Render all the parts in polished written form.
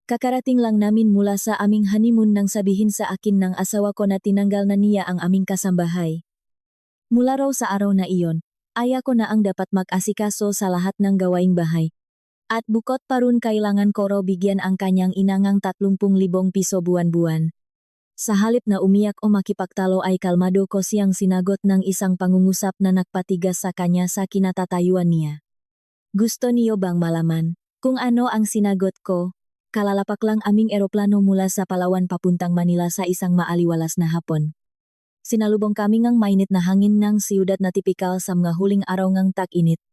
Kakarating lang namin mula sa aming honeymoon nang sabihin sa akin ng asawa ko na tinanggal na niya ang aming kasambahay. Mula raw sa araw na iyon, ay ako na ang dapat mag-asikaso sa lahat ng gawaing bahay. At bukod pa ron kailangan ko raw bigyan ang kanyang inangang 30,000 piso buwan-buwan. Sa halip na umiyak o makipagtalo ay kalmado ko siyang sinagot ng isang pangungusap na nagpatigas sa kanya sa kinatatayuan niya. Gusto niyo bang malaman kung ano ang sinagot ko? Kalalapak lang aming eroplano mula sa Palawan papuntang Manila sa isang maaliwalas na hapon. Sinalubong kami ngang mainit na hangin ng siyudad na tipikal sa mga huling araw ngang tag-init.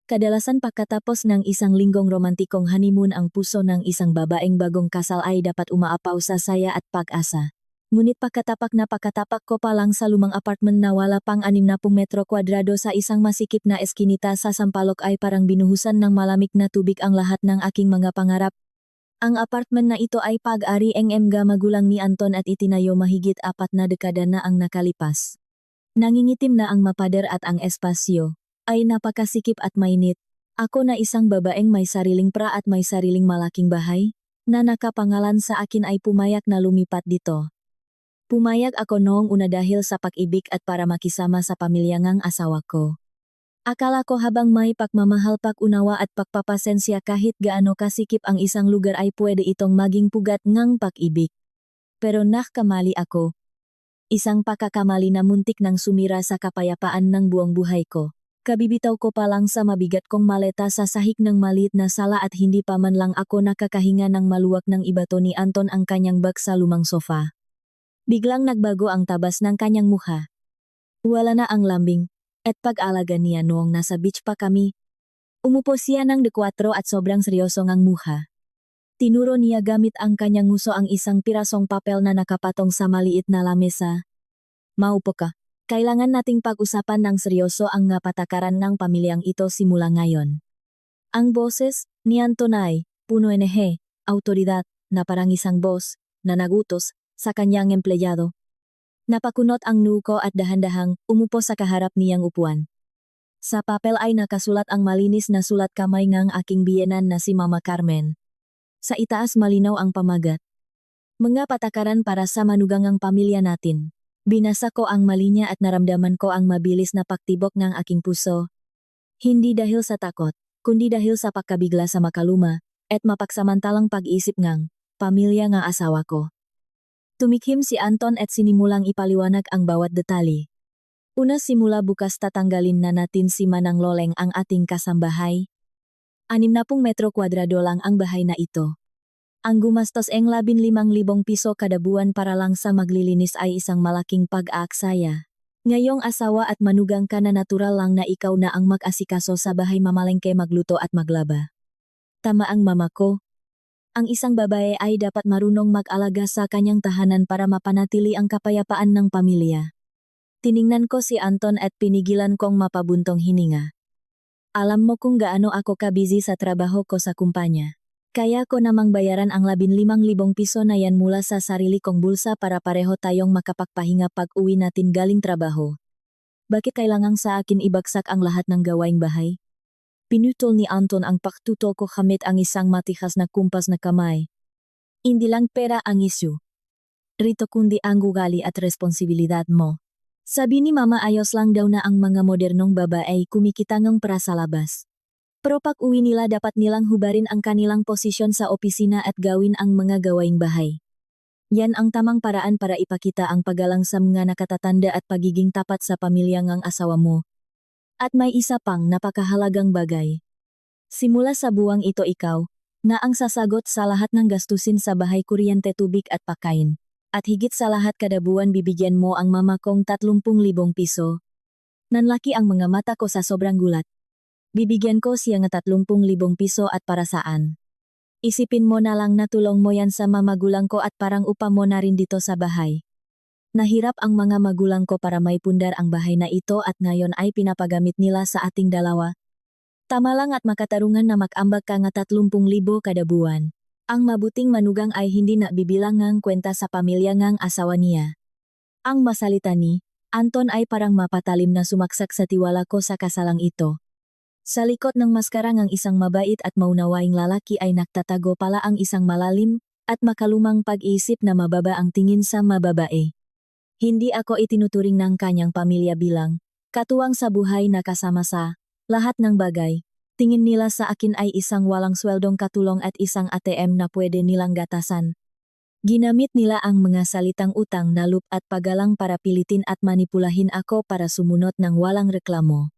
Kadalasan pagkatapos ng isang linggong romantikong honeymoon ang puso ng isang babaeng bagong kasal ay dapat umaapaw sa saya at pag-asa. Ngunit pagkatapak ko pa lang sa lumang apartment na wala pang 60 metro kwadrado sa isang masikip na eskinita sa Sampaloc ay parang binuhusan ng malamig na tubig ang lahat ng aking mga pangarap. Ang apartment na ito ay pag-ari ng mga magulang ni Anton at itinayo mahigit 4 na dekada na ang nakalipas. Nangingitim na ang mapader at ang espasyo ay napakasikip at mainit. Ako na isang babaeng may sariling pra at may sariling malaking bahay na nakapangalan sa akin ay pumayag na lumipat dito. Pumayag ako noong una dahil sa pag-ibig at para makisama sa pamilya ngang asawa ko. Akala ko habang may pagmamahal, pag-unawa at pagpapasensya kahit gaano kasikip ang isang lugar ay pwede itong maging pugat ngang pag-ibig. Pero nagkamali ako. Isang pagkakamali na muntik nang sumira sa kapayapaan ng buong buhay ko. Kabibitaw ko pa lang sa mabigat kong maleta sa sahig ng maliit na sala at hindi pa man lang ako nakakahinga ng maluwag ng ibato ni Anton ang kanyang bag sa lumang sofa. Biglang nagbago ang tabas ng kanyang mukha. Wala na ang lambing at pag-alaga niya noong nasa beach pa kami. Umupo siya ng 4 at sobrang seryoso ngang mukha. Tinuro niya gamit ang kanyang nguso ang isang pirasong papel na nakapatong sa maliit na lamesa. Maupo ka. Kailangan nating pag-usapan ng seryoso ang nga patakaran ng pamilyang ito simula ngayon. Ang boses ni Anton ay puno autoridad na parang isang boss na nagutos sa kanyang empleyado. Napakunot ang noo ko at dahan-dahang umupo sa kaharap niyang upuan. Sa papel ay nakasulat ang malinis na sulat kamay ngang aking biyenan na si Mama Carmen. Sa itaas malinaw ang pamagat. Mga patakaran para sa manugangang pamilya natin. Binasa ko ang malinya at naramdaman ko ang mabilis na pagtibok ng aking puso. Hindi dahil sa takot, kundi dahil sa pagkabigla sa makaluma at mapagsamantalang pag-isip ngang pamilya nga asawa ko. Tumikhim si Anton at sinimulang ipaliwanag ang bawat detalye. Una, simula bukas tatanggalin na natin si Manang Loleng ang ating kasambahay. 60 metro kwadrado lang ang bahay na ito. Ang gumastos ng 15,000 piso kada buwan para lang sa maglilinis ay isang malaking pag-aaksaya. Ngayong asawa at manugang ka na natural lang na ikaw na ang mag-asikaso sa bahay, mamalengke, magluto at maglaba. Tama ang mama ko. Ang isang babae ay dapat marunong mag-alaga sa kanyang tahanan para mapanatili ang kapayapaan ng pamilya. Tiningnan ko si Anton at pinigilan kong mapabuntong hininga. Alam mo kung gaano ako ka-busy sa trabaho ko sa kumpanya. Kaya ko namang bayaran ang 15,000 piso na yan mula sa sarili kong bulsa para pareho tayong makapagpahinga pag uwi natin galing trabaho. Bakit kailangang sa akin ibagsak ang lahat ng gawaing bahay? Pinutol ni Anton ang pagtutol ko gamit ang isang matikas na kumpas na kamay. Hindi lang pera ang isyu rito kundi ang ugali at responsibilidad mo. Sabi ni Mama, ayos lang daw na ang mga modernong babae kumikita ng para sa labas. Pero pag uwi nila dapat nilang hubarin ang kanilang posisyon sa opisina at gawin ang mga gawaing bahay. Yan ang tamang paraan para ipakita ang paggalang sa mga nakatatanda at pagiging tapat sa pamilya ngang asawa mo. At may isa pang napakahalagang bagay. Simula sa buwang ito ikaw na ang sasagot sa lahat ng gastusin sa bahay, kuryente, tubig at pagkain. At higit sa lahat kada buwan bibigyan mo ang mama kong 30,000 piso. Nanlaki ang mga mata ko sa sobrang gulat. Bibigyan ko siya ng 30,000 piso at para saan? Isipin mo na lang na tulong mo yan sa mga magulang ko at parang upa mo na rin dito sa bahay. Nahirap ang mga magulang ko para maipundar ang bahay na ito at ngayon ay pinapagamit nila sa ating dalawa. Tama lang at makatarungan na mag-ambag ka nga 30,000 kada buwan. Ang mabuting manugang ay hindi na bibilang ngang kwenta sa pamilya ngang asawa niya. Ang masalita ni Anton ay parang mapatalim na sumaksak sa tiwala ko sa kasalang ito. Sa likod ng maskara ng isang mabait at maunawaing lalaki ay nagtatago pala ang isang malalim at makalumang pag-iisip na mababa ang tingin sa mababae. Hindi ako itinuturing ng kanyang pamilya bilang katuwang sa buhay na kasama sa lahat ng bagay. Tingin nila sa akin ay isang walang sweldong katulong at isang ATM na pwede nilang gatasan. Ginamit nila ang mga salitang utang na loob at paggalang para pilitin at manipulahin ako para sumunod ng walang reklamo.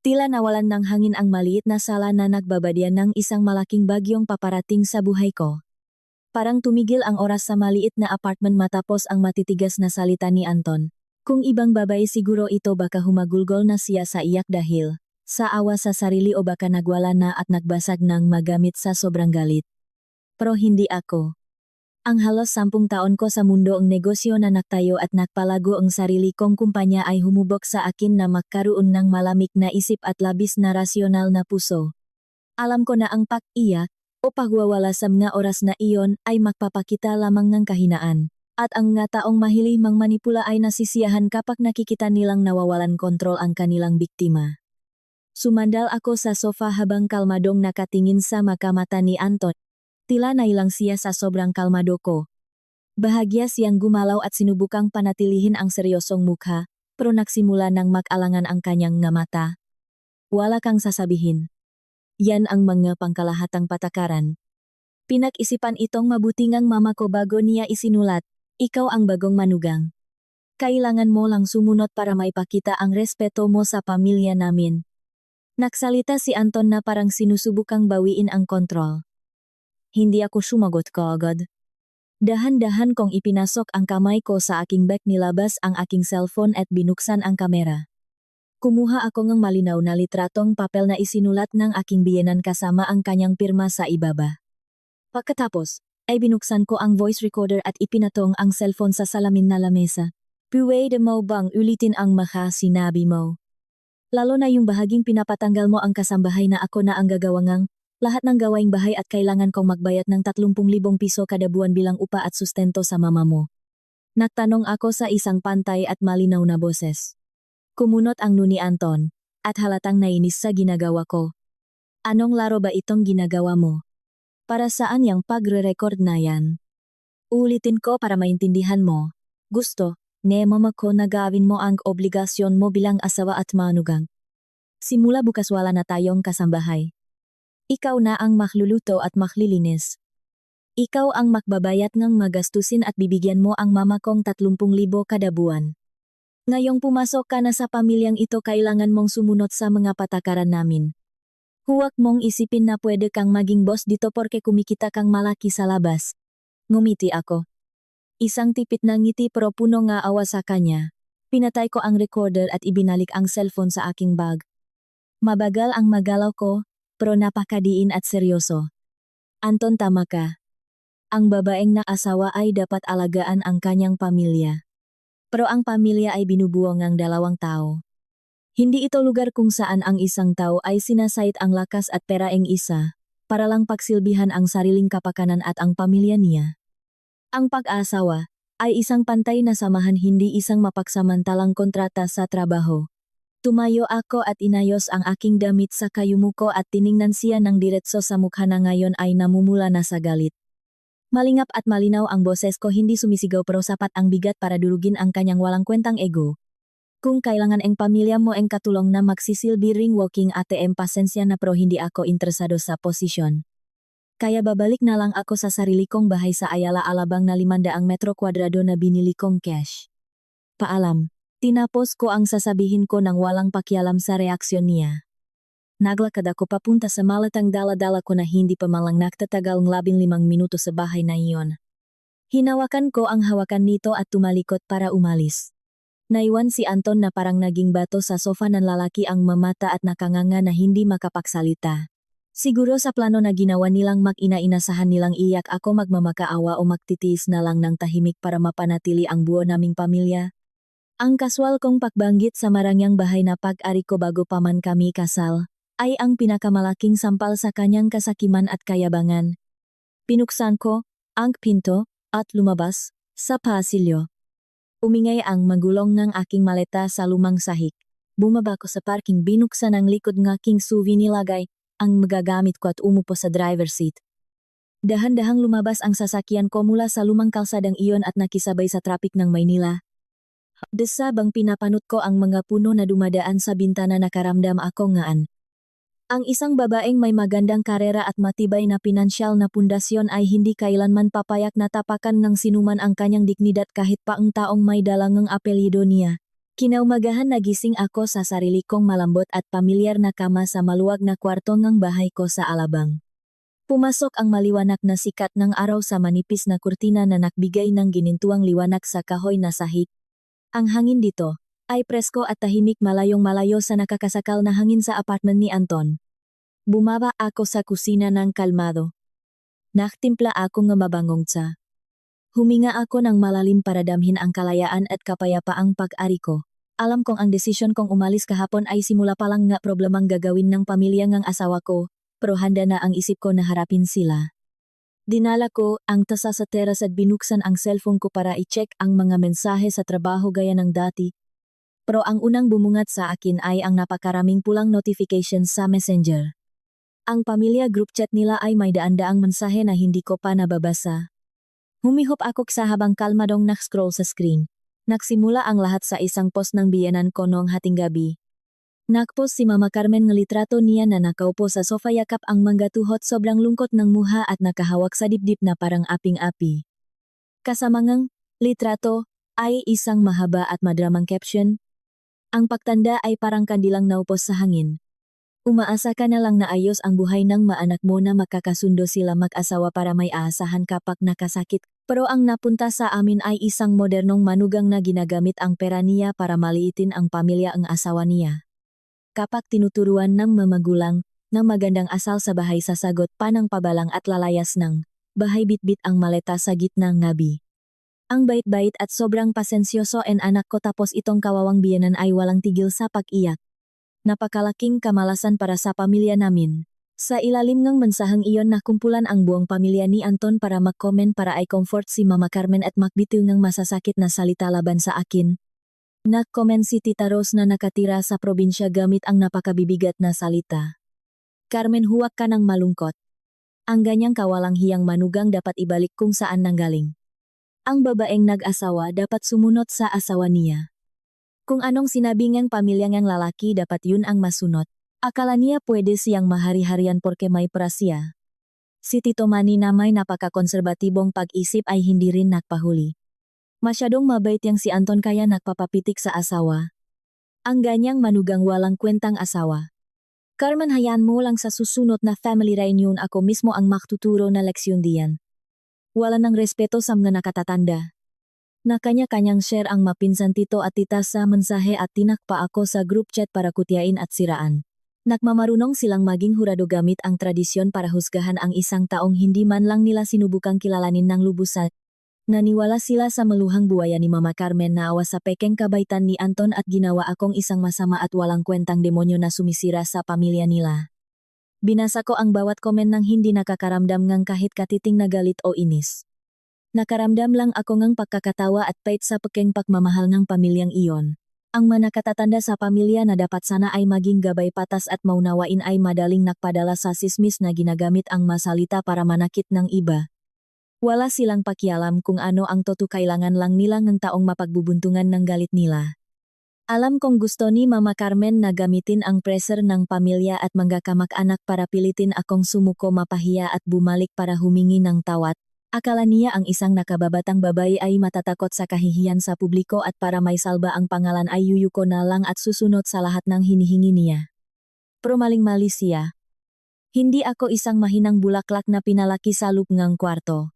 Tila nawalan ng hangin ang maliit na sala na nagbabadya ng isang malaking bagyong paparating sa buhay ko. Parang tumigil ang oras sa maliit na apartment matapos ang matitigas na salita ni Anton. Kung ibang babae siguro ito baka humagulgol na siya sa iyak dahil sa awa sa sarili o baka nagwala na at nagbasag ng magamit sa sobrang galit. Pero hindi ako. Ang halos 10 taon ko sa mundo ang negosyo na nagtayo at nagpalago ang sarili kong kumpanya ay humubog sa akin na magkaroon ng malamig na isip at labis na rasyonal na puso. Alam ko na ang pag-iyak o pagwawala sa mga oras na iyon ay magpapakita lamang ng kahinaan. At ang mga taong mahilig mangmanipula ay nasisiyahan kapag nakikita nilang nawawalan kontrol ang kanilang biktima. Sumandal ako sa sofa habang kalmadong nakatingin sa mata ni Anton. Tila nailang siya sa sobrang kalmado ko. Bahagya siyang gumalaw at sinubukang panatilihin ang seryosong mukha, pero nagsimula ng mag-alangan ang kanyang nga mata. Wala kang sasabihin. Yan ang mga pangkalahatang patakaran. Pinag-isipan itong mabutingang mama ko bago niya isinulat, ikaw ang bagong manugang. Kailangan mo lang sumunod para maipakita ang respeto mo sa pamilya namin. Nagsalita si Anton na parang sinusubukang bawiin ang kontrol. Hindi ako sumagot kaagad. Dahan-dahan kong ipinasok ang kamay ko sa aking bag, nilabas ang aking cellphone at binuksan ang kamera. Kumuha ako ng malinaw na litratong papel na isinulat ng aking biyenan kasama ang kanyang pirma sa ibaba. Pagkatapos, ay binuksan ko ang voice recorder at ipinatong ang cellphone sa salamin na lamesa. Pwede mo bang ulitin ang mga sinabi mo? Lalo na yung bahaging pinapatanggal mo ang kasambahay na ako na ang gagawangang lahat ng gawaing bahay at kailangan kong magbayad ng 30,000 piso kada buwan bilang upa at sustento sa mama mo. Nagtanong ako sa isang pantay at malinaw na boses. Kumunot ang nuni Anton, at halatang nainis sa ginagawa ko. Anong laro ba itong ginagawa mo? Para saan yung pagre-record na yan? Ulitin ko para maintindihan mo. Gusto, mama ko na gawin mo ang obligasyon mo bilang asawa at manugang. Simula bukas wala na tayong kasambahay. Ikaw na ang magluluto at maglilinis. Ikaw ang magbabayad ng magastusin at bibigyan mo ang mama kong 30,000 kada buwan. Ngayong pumasok ka na sa pamilyang ito, kailangan mong sumunod sa mga patakaran namin. Huwag mong isipin na pwede kang maging boss dito porke kumikita kang malaki sa labas. Ngumiti ako. Isang tipit na ngiti pero puno nga awa sa kanya. Pinatay ko ang recorder at ibinalik ang cellphone sa aking bag. Mabagal ang magalaw ko, pero napakadiin at seryoso. Anton, tama ka. Ang babaeng na asawa ay dapat alagaan ang kanyang pamilya. Pero ang pamilya ay binubuo ng 2 tao. Hindi ito lugar kung saan ang isang tao ay sinasait ang lakas at peraeng isa, para lang pagsilbihan ang sariling kapakanan at ang pamilya niya. Ang pag-asawa ay isang pantay na samahan, hindi isang mapagsamantalang kontrata sa trabaho. Tumayo ako at inayos ang aking damit sa kayumuko at tiningnan siya ng diretso sa mukha na ngayon ay namumula na sa galit. Malingap at malinaw ang boses ko, hindi sumisigaw pero sapat ang bigat para durugin ang kanyang walang kwentang ego. Kung kailangan ang pamilya mo ang katulong na magsisilbi ring walking ATM, pasensya na pero hindi ako interesado sa posisyon. Kaya babalik na lang ako sa sarili kong bahay sa Ayala Alabang na 500 metro kwadrado na binili kong cash. Paalam. Tinapos ko ang sasabihin ko nang walang pakialam sa reaksyon niya. Naglakad ako papunta sa malatang dala-dala ko na hindi pa malang nagtatagal ng 15 minuto sa bahay na iyon. Hinawakan ko ang hawakan nito at tumalikot para umalis. Naiwan si Anton na parang naging bato sa sofa ng lalaki ang mamata at nakanganga na hindi makapagsalita. Siguro sa plano na ginawa nilang mag-ina-inasahan nilang iyak ako magmamakaawa o magtitiis na lang ng tahimik para mapanatili ang buo naming pamilya. Ang kaswal kong pagbanggit sa marangyang bahay na pag-ari ko bago pa man kami kasal, ay ang pinakamalaking sampal sa kanyang kasakiman at kayabangan. Pinuksan ko ang pinto at lumabas sa pasilyo. Umingay ang magulong ng aking maleta sa lumang sahig. Bumaba ko sa parking, binuksan ang likod ng aking SUV, nilagay ang magagamit ko at umupo sa driver seat. Dahan-dahang lumabas ang sasakyan ko mula sa lumang kalsadang iyon at nakisabay sa trapik ng Maynila. Desabang pinapanot ko ang mga puno na dumadaan sa bintana, nakaramdam ako ngaan. Ang isang babaeng may magandang karera at matibay na pinansyal na pundasyon ay hindi kailanman papayak na tapakan ng sinuman ang kanyang dignidad kahit pa ang taong may dalangang apelyido niya. Kinaumagahan nagising ako sa sarili kong malambot at pamilyar na kama sa maluwag na kwarto ng bahay ko sa Alabang. Pumasok ang maliwanag na sikat ng araw sa manipis na kurtina na nagbigay ng ginintuang liwanag sa kahoy na sahig. Ang hangin dito ay presko at tahimik, malayong-malayo sa nakakasakal na hangin sa apartment ni Anton. Bumaba ako sa kusina ng kalmado. Naktimpla ako ng mabangong tsa. Huminga ako ng malalim para damhin ang kalayaan at kapayapaang pag-ari ko. Alam kong ang desisyon kong umalis kahapon ay simula pa lang nga problemang gagawin ng pamilya ng asawa ko, pero handa na ang isip ko na harapin sila. Dinala ko ang tasa sa teras at binuksan ang cellphone ko para i-check ang mga mensahe sa trabaho gaya ng dati. Pero ang unang bumungat sa akin ay ang napakaraming pulang notifications sa Messenger. Ang pamilya group chat nila ay may daan-daang mensahe na hindi ko pa nababasa. Humihop ako sa habang kalmadong nak-scroll sa screen. Nagsimula ang lahat sa isang post ng biyenan ko noong hating gabi. Nagpost si Mama Carmen ng litrato niya na nakaupo sa sofa, yakap ang manggatuhot, sobrang lungkot ng muha at nakahawak sa dibdib na parang aping-api. Kasama ngang litrato ay isang mahaba at madramang caption. Ang pagtanda ay parang kandilang naupos sa hangin. Umaasa ka na lang na ayos ang buhay ng maanak mo, na makakasundo sila mag-asawa para may aasahan kapag nakasakit. Pero ang napunta sa amin ay isang modernong manugang na ginagamit ang pera niya para maliitin ang pamilya ang asawa niya. Kapag tinuturuan ng mamagulang ng magandang asal sa bahay, sasagot pa ng pabalang at lalayas ng bahay, bitbit ang maleta sa gitna ng gabi. Ang bait-bait at sobrang pasensyoso en anak ko, tapos itong kawawang biyenan ay walang tigil sa pag-iyak. Napakalaking kamalasan para sa pamilya namin. Sa ilalim ng mensaheng iyon nakumpulan ang buong pamilya ni Anton para mag-comment para i-comfort si Mama Carmen at magbitiw ng masasakit na salita laban sa akin. Nag-comment si Tita Rose na nakatira sa probinsya gamit ang napakabibigat na salita. Carmen, huwag ka nang malungkot. Ang ganyang kawalang hiyang manugang dapat ibalik kung saan nanggaling. Ang babaeng nag-asawa dapat sumunod sa asawa niya. Kung anong sinabi ng pamilya ng lalaki, dapat yun ang masunod. Akala niya pwede siyang mahari-harian porke may prasya. Si Tito Manny na may napakakonserbatibong pag-isip ay hindi rin nagpahuli. Masyadong mabait yang si Anton kaya nagpapapitik sa asawa. Ang ganyang manugang walang kwentang asawa. Carmen, hayaan mo lang, sa susunod na family reunion ako mismo ang magtuturo na leksyon diyan. Wala ng respeto sa mga nakatatanda. Na kanya-kanyang share ang mapinsan tito at tita sa mensahe at tinakpa ako sa group chat para kutyain at siraan. Nagmamarunong silang maging hurado gamit ang tradisyon para husgahan ang isang taong hindi man lang nila sinubukang kilalanin ng lubusan. Naniwala sila sa maluhang buwaya ni Mama Carmen na awa sa pekeng kabaitan ni Anton at ginawa akong isang masama at walang kwentang demonyo na sumisira sa pamilya nila. Binasa ko ang bawat komen ng hindi nakakaramdam ng kahit katiting na galit o inis. Nakaramdam lang ako ng pagkakatawa at pait sa pekeng pagmamahal ng pamilyang iyon. Ang mga nakatatanda sa pamilya na dapat sana ay maging gabay patas at maunawain ay madaling nakpadala sa sismis na ginagamit ang masalita para manakit ng iba. Wala silang pakialam kung ano ang totoo, kailangan lang nila ng taong mapagbubuntungan ng galit nila. Alam kong gusto ni Mama Carmen na gamitin ang pressure ng pamilya at mga kamag-anak para pilitin akong sumuko, mapahiya at bumalik para humingi ng tawad. Akala niya ang isang nakababatang babae ay matatakot sa kahihiyan sa publiko at para may salba ang pangalan ay yuyuko na lang at susunod sa lahat ng hinihingi niya. Pero maling-mali siya. Hindi ako isang mahinang bulaklak na pinalaki sa loob ng kwarto.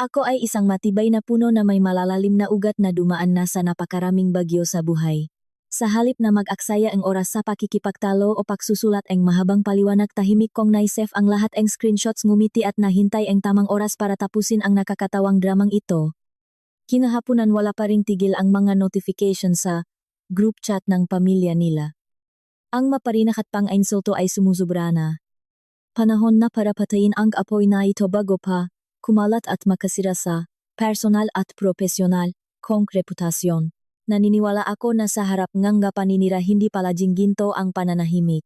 Ako ay isang matibay na puno na may malalalim na ugat na dumaan na sa napakaraming bagyo sa buhay. Sa halip na mag-aksaya ang oras sa pakikipagtalo o pagsusulat ang mahabang paliwanag, tahimik kong naisave ang lahat ang screenshots, ngumiti at nahintay ang tamang oras para tapusin ang nakakatawang dramang ito. Kinahaponan wala pa ring tigil ang mga notification sa group chat ng pamilya nila. Ang maparinak at pang-insulto ay sumusubra na. Panahon na para patayin ang apoy na ito bago pa kumalat at makasira sa personal at profesional kong reputasyon. naniniwala ako na sa harap ngang paninira hindi palaging ginto ang pananahimik.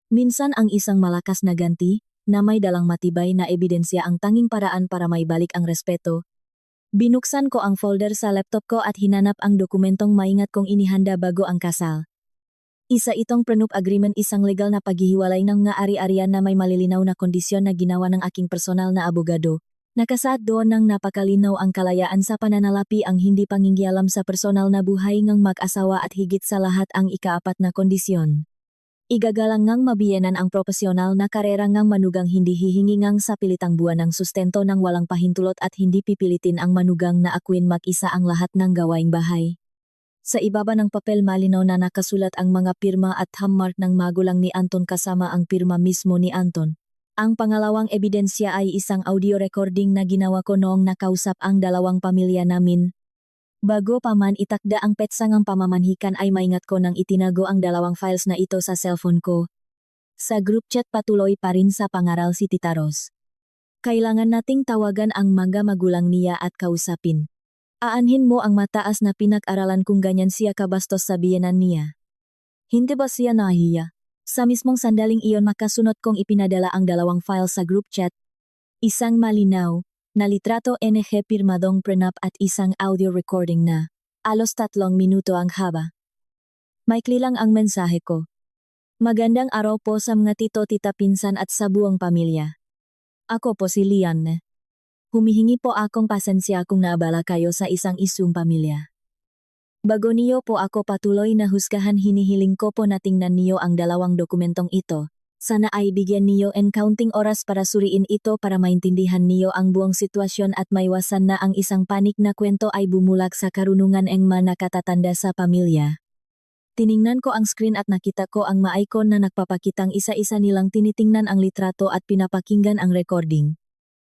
Minsan ang isang malakas na ganti, na may dalang matibay na ebidensya ang tanging paraan para maibalik ang respeto. Binuksan ko ang folder sa laptop ko at hinanap ang dokumentong maingat kong inihanda bago ang kasal. Isa itong prenup agreement, isang legal na paghihiwalay ng mga ari-arian na may malilinaw na kondisyon na ginawa ng aking personal na abogado. Nakasaad doon ng napakalinaw ang kalayaan sa pananalapi, ang hindi panginggialam sa personal na buhay ng mag-asawa at higit sa lahat ang ikaapat na kondisyon. Igagalang ngang mabiyenan ang propesyonal na karera ngang manugang, hindi hihingi ngang sa pilitang buwan ng sustento ng walang pahintulot at hindi pipilitin ang manugang na akuin mag-isa ang lahat ng gawaing bahay. Sa ibaba ng papel malinaw na nakasulat ang mga pirma at thumbmark ng magulang ni Anton kasama ang pirma mismo ni Anton. Ang pangalawang ebidensya ay isang audio recording na ginawa ko noong nakausap ang dalawang pamilya namin. Bago pa man itakda ang petsa ng pamamanhikan ay maingat ko nang itinago ang dalawang files na ito sa cellphone ko. Sa group chat patuloy pa rin sa pangaral si Tita Ros. Kailangan nating tawagan ang mga magulang niya at kausapin. Aanhin mo ang mataas na pinag-aralan kung ganyan siya kabastos sa biyenan niya. Hindi ba siya nahiya? Sa mismong sandaling iyon makasunod kong ipinadala ang dalawang file sa group chat. Isang malinaw na litrato NG pirmadong prenup at isang audio recording na alos 3 minuto ang haba. Maikli lang ang mensahe ko. Magandang araw po sa mga tito, tita, pinsan at sa buong pamilya. Ako po si Lian. Humihingi po akong pasensya kung naabala kayo sa isang isyung pamilya. Bago niyo po ako patuloy na husgahan, hinihiling ko po na tingnan niyo ang dalawang dokumentong ito. Sana ay bigyan niyo ng kaunting oras para suriin ito para maintindihan niyo ang buong sitwasyon at maiwasan na ang isang panik na kwento ay bumulak sa karunungan ng mga nakatatanda sa pamilya. Tiningnan ko ang screen at nakita ko ang ma-icon na nagpapakitang isa-isa nilang tinitingnan ang litrato at pinapakinggan ang recording.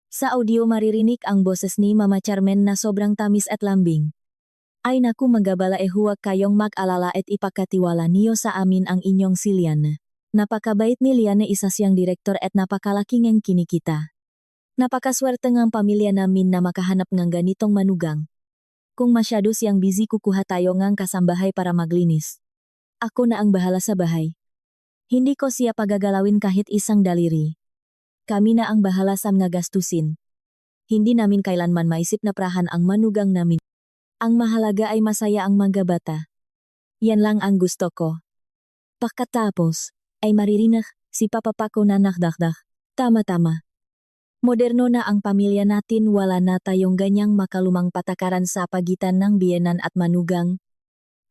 Sa audio maririnig ang boses ni Mama Carmen na sobrang tamis at lambing. Ay naku, magabala, huwag kayong mag-alala at ipakatiwala niyo sa amin ang inyong si Lian. Napakabait ni Lian, isa siyang direktor at napakalaking ang kinikita. Napakaswerte ng pamilya namin na makahanap ng ganitong manugang. Kung masyado siyang busy, kukuha tayo ng kasambahay para maglinis. Ako na ang bahala sa bahay. Hindi ko siya pagagalawin kahit isang daliri. Kami na ang bahala sa mga gastusin. Hindi namin kailanman maisip na prahan ang manugang namin. Ang mahalaga ay masaya ang mga bata. Yan lang ang gusto ko. Pagkatapos ay maririnig si Papa Paco na nakdakdak. Tama-tama. Moderno na ang pamilya natin, wala na tayong ganyang makalumang patakaran sa pagitan ng biyenan at manugang.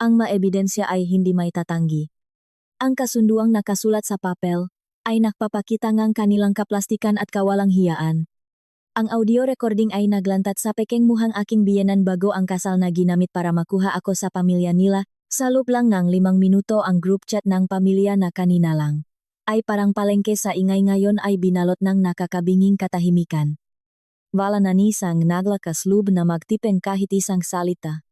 Ang maebidensya ay hindi may tatanggi. Ang kasunduang nakasulat sa papel ay nagpapakita ng kanilang kaplastikan at kawalang hiyaan. Ang audio recording ay naglantat sa pekeng muhang aking biyenan bago ang kasal na ginamit para makuha ako sa pamilya nila. Sa loob lang ng 5 minuto ang group chat ng pamilya na kanina lang ay parang palengke sa ingay, ngayon ay binalot ng nakakabinging katahimikan. Wala na ni sang naglakas loob na magtipen kahit isang salita.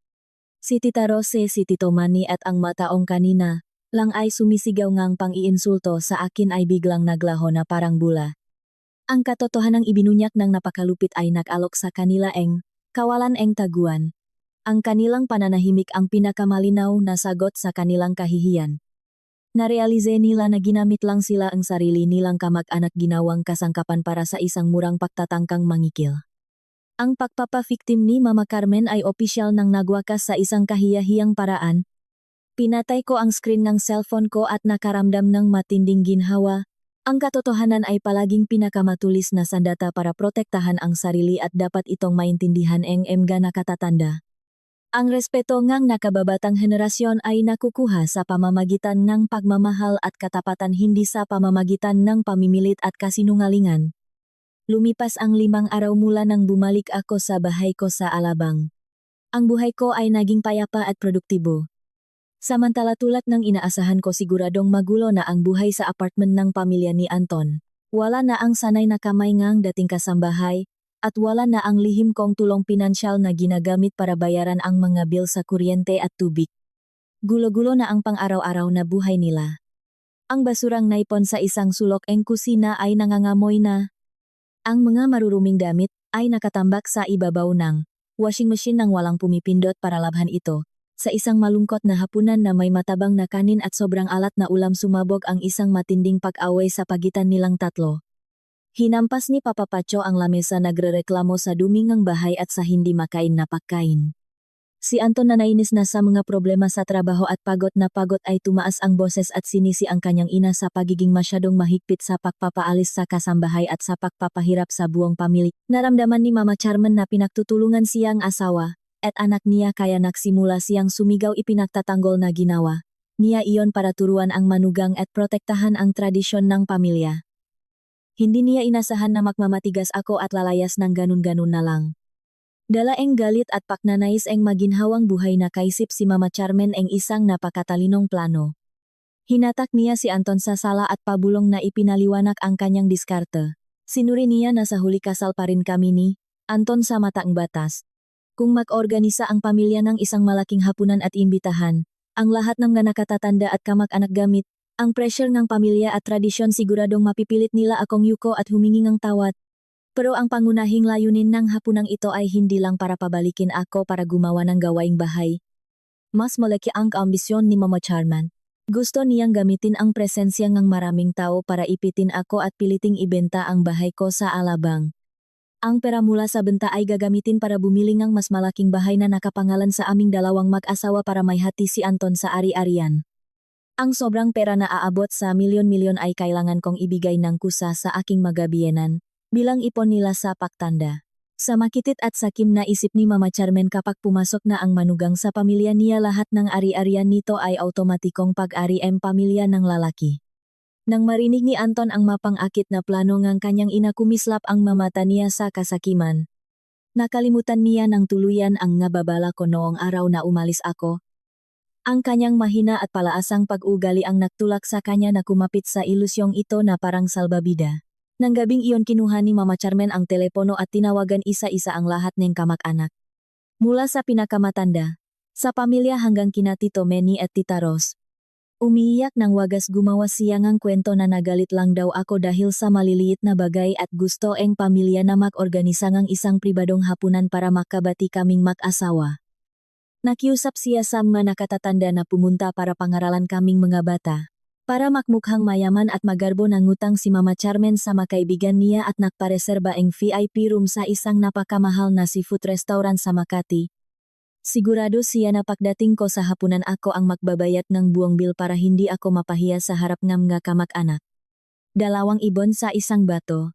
Si Tita Rose, si Tito Manny at ang mataong kanina lang ay sumisigaw ngang pang-iinsulto sa akin ay biglang naglaho na parang bula. Ang katotohanang ibinunyak ng napakalupit ay nag-alok sa kanila kawalan taguan. Ang kanilang pananahimik ang pinakamalinaw na sagot sa kanilang kahihiyan. Narealize nila na ginamit lang sila ang sarili nilang kamag-anak ginawang kasangkapan para sa isang murang pagtatangkang mangikil. Ang pagpapa-victim ni Mama Carmen ay opisyal nang nagwakas sa isang kahiyahiyang paraan. Pinatay ko ang screen ng cellphone ko at nakaramdam ng matinding ginhawa. Ang katotohanan ay palaging pinakamatulis na sandata para protektahan ang sarili at dapat itong maintindihan ng mga nakatatanda. Ang respeto ngang nakababatang henerasyon ay nakukuha sa pamamagitan ng pagmamahal at katapatan, hindi sa pamamagitan ng pamimilit at kasinungalingan. Lumipas ang 5 araw mula nang bumalik ako sa bahay ko sa Alabang. Ang buhay ko ay naging payapa at produktibo. Samantala tulad ng inaasahan ko, siguradong magulo na ang buhay sa apartment ng pamilya ni Anton. Wala na ang sanay na kamay ngang dating kasambahay, at wala na ang lihim kong tulong pinansyal na ginagamit para bayaran ang mga bill sa kuryente at tubig. Gulo-gulo na ang pang-araw-araw na buhay nila. Ang basurang naipon sa isang sulok ng kusina ay nangangamoy na. Ang mga maruruming damit ay nakatambak sa ibabaw ng washing machine nang walang pumipindot para labhan ito. Sa isang malungkot na hapunan na may matabang na kanin at sobrang alat na ulam sumabog ang isang matinding pag-away sa pagitan nilang tatlo. Hinampas ni Papa Pacho ang lamesa nagrereklamo sa dumingang bahay at sa hindi makain na pagkain. Si Anton na nainis na sa mga problema sa trabaho at pagod na pagod ay tumaas ang boses at sinisi ang kanyang ina sa pagiging masyadong mahigpit sa pagpapaalis sa kasambahay at sa pagpapahirap sa buong pamilya. Naramdaman ni Mama Charman na pinagtutulungan siyang asawa at anak niya kaya nagsimula siyang sumigaw ipinagtatanggol na ginawa niya iyon para turuan ang manugang at protektahan ang tradisyon ng pamilya. Hindi niya inasahan na magmamatigas ako at lalayas ng ganun-ganun na lang. Dalaeng galit at paknanais eng maginhawang buhay na kaisip si Mama Charmen eng isang napakatalinong plano. Hinatak niya si Anton sa sala at pabulong na ipinaliwanag ang kanyang diskarte. Sinuri niya na sa huli kasal pa rin kami ni Anton sa mataang batas. Kung mag-organisa ang pamilya ng isang malaking hapunan at imbitahan, ang lahat ng mga nakatatanda at kamag-anak gamit, ang pressure ng pamilya at tradisyon siguradong mapipilit nila akong yuko at humingi ng tawad. Pero ang pangunahing layunin ng hapunang ito ay hindi lang para pabalikin ako para gumawa ng gawaing bahay. Mas malaki ang ambisyon ni Mama Charman. Gusto niyang gamitin ang presensya ng maraming tao para ipitin ako at piliting ibenta ang bahay ko sa Alabang. Ang pera mula sa benta ay gagamitin para bumili ng mas malaking bahay na nakapangalan sa aming dalawang mag-asawa para may hati si Anton sa ari-arian. Ang sobrang pera na aabot sa milyon-milyon ay kailangan kong ibigay ng kusa sa aking magabiyenan, bilang ipon nila sa pagtanda. Sa makitit at sakim na isip ni Mama Charmen kapag pumasok na ang manugang sa pamilya niya lahat ng ari-arian nito ay automatikong pag-ari pamilya ng lalaki. Nang marinig ni Anton ang mapang-akit na plano ng kanyang ina kumislap ang mamata niya sa kasakiman. Nakalimutan niya ng tuluyan ang nababala ko noong araw na umalis ako. Ang kanyang mahina at palaasang pag-ugali ang nagtulak sa kanya na kumapit sa ilusyong ito na parang salbabida. Nang gabing iyon kinuha ni Mama Charmen ang telepono at tinawagan isa-isa ang lahat ng kamag-anak. Mula sa pinakamatanda, sa pamilya hanggang kina Tito Manny at Tita Ros. Umiiyak nang wagas gumawa siya ng kwento na nagalit lang daw ako dahil sa maliliit na bagay at gusto ang pamilya na mag-organisa ng isang pribadong hapunan para makabati kaming mag-asawa. Nakiusap siya sa mga nakatatanda na pumunta para pangaralan kaming mga bata. Para makmukhang mayaman at magarbo ng utang si Mama Charmen sa makaibigan niya at nagpareserba ang VIP room sa isang napakamahal na seafood restaurant sa Makati. Sigurado siya na pagdating ko sa hapunan ako ang magbabayad ng buong bill para hindi ako mapahiya sa harap ng mga kamag-anak. 2 ibon sa isang bato.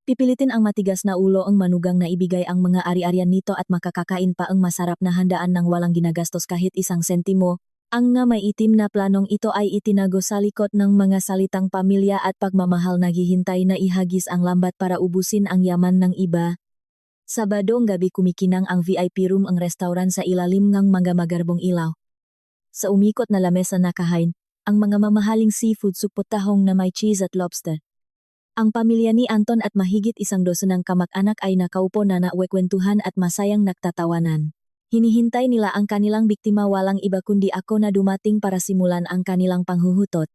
Pipilitin ang matigas na ulo ang manugang na ibigay ang mga ari-arian nito at makakakain pa ang masarap na handaan ng walang ginagastos kahit 1 sentimo. Ang nga may itim na planong ito ay itinago sa likod ng mga salitang pamilya at pagmamahal naghihintay na ihagis ang lambat para ubusin ang yaman ng iba. Sabadong gabi kumikinang ang VIP room ang restaurant sa ilalim ng mga magarbong ilaw. Sa umikot na lamesa na kahain, ang mga mamahaling seafood supot tahong na may cheese at lobster. Ang pamilya ni Anton at mahigit 1 dosen ng kamag-anak ay nakaupo na nawekwentuhan at masayang nagtatawanan. Hinihintay nila ang kanilang biktima walang iba kundi ako na dumating para simulan ang kanilang panghuhutot.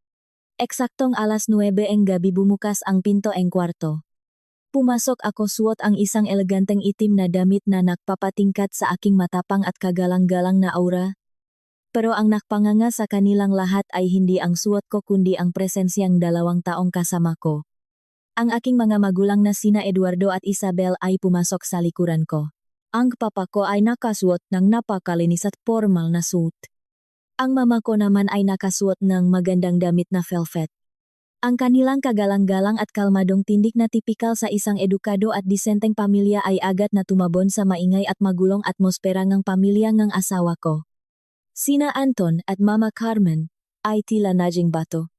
Eksaktong alas 9 ang gabi bumukas ang pinto ang kwarto. Pumasok ako suot ang isang eleganteng itim na damit na nagpapatingkat sa aking matapang at kagalang-galang na aura. Pero ang nakpanganga sa kanilang lahat ay hindi ang suot ko kundi ang presensyang 2 taong kasama ko. Ang aking mga magulang na sina Eduardo at Isabel ay pumasok sa likuran ko. Ang papa ko ay nakasuot ng napakalinis at formal na suit. Ang mama ko naman ay nakasuot ng magandang damit na velvet. Ang kanilang kagalang-galang at kalmadong tindig na tipikal sa isang edukado at disenteng pamilya ay agad na tumabon sa maingay at magulong atmosfera ng pamilya ng asawa ko. Sina Anton at Mama Carmen ay tila naging bato.